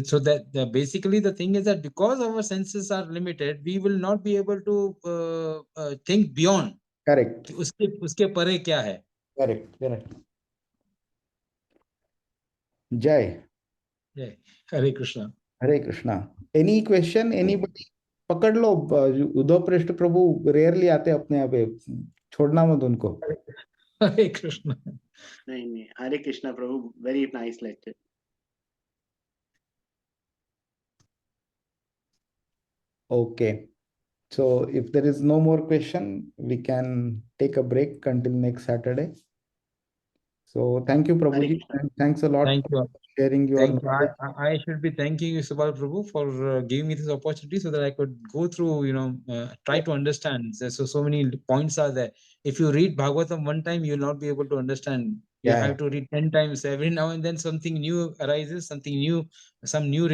so that basically the thing is that because our senses are limited, we will not be able to think beyond. Correct. उसके परे क्या है? Correct. Jai. Jai. Hare Krishna. Hare Krishna. Any question? Anybody? पकड़ लो. उद्धव पृष्ठ प्रभु rarely आते अपने यहाँ पे, छोड़ना मत उनको. Hare Krishna. नहीं, Hare Krishna Prabhu, very nice lecture. Okay. So if there is no more question, we can take a break until next Saturday. So thank you, Prabhuji, and thanks a lot Thank you. for sharing your Thank you. knowledge. I should be thanking you, Subal Prabhu, for giving me this opportunity so that I could go through, try to understand. So many points are there. If you read Bhagavatam one time, you will not be able to understand. You have to read 10 times. Every now and then something new arises, some new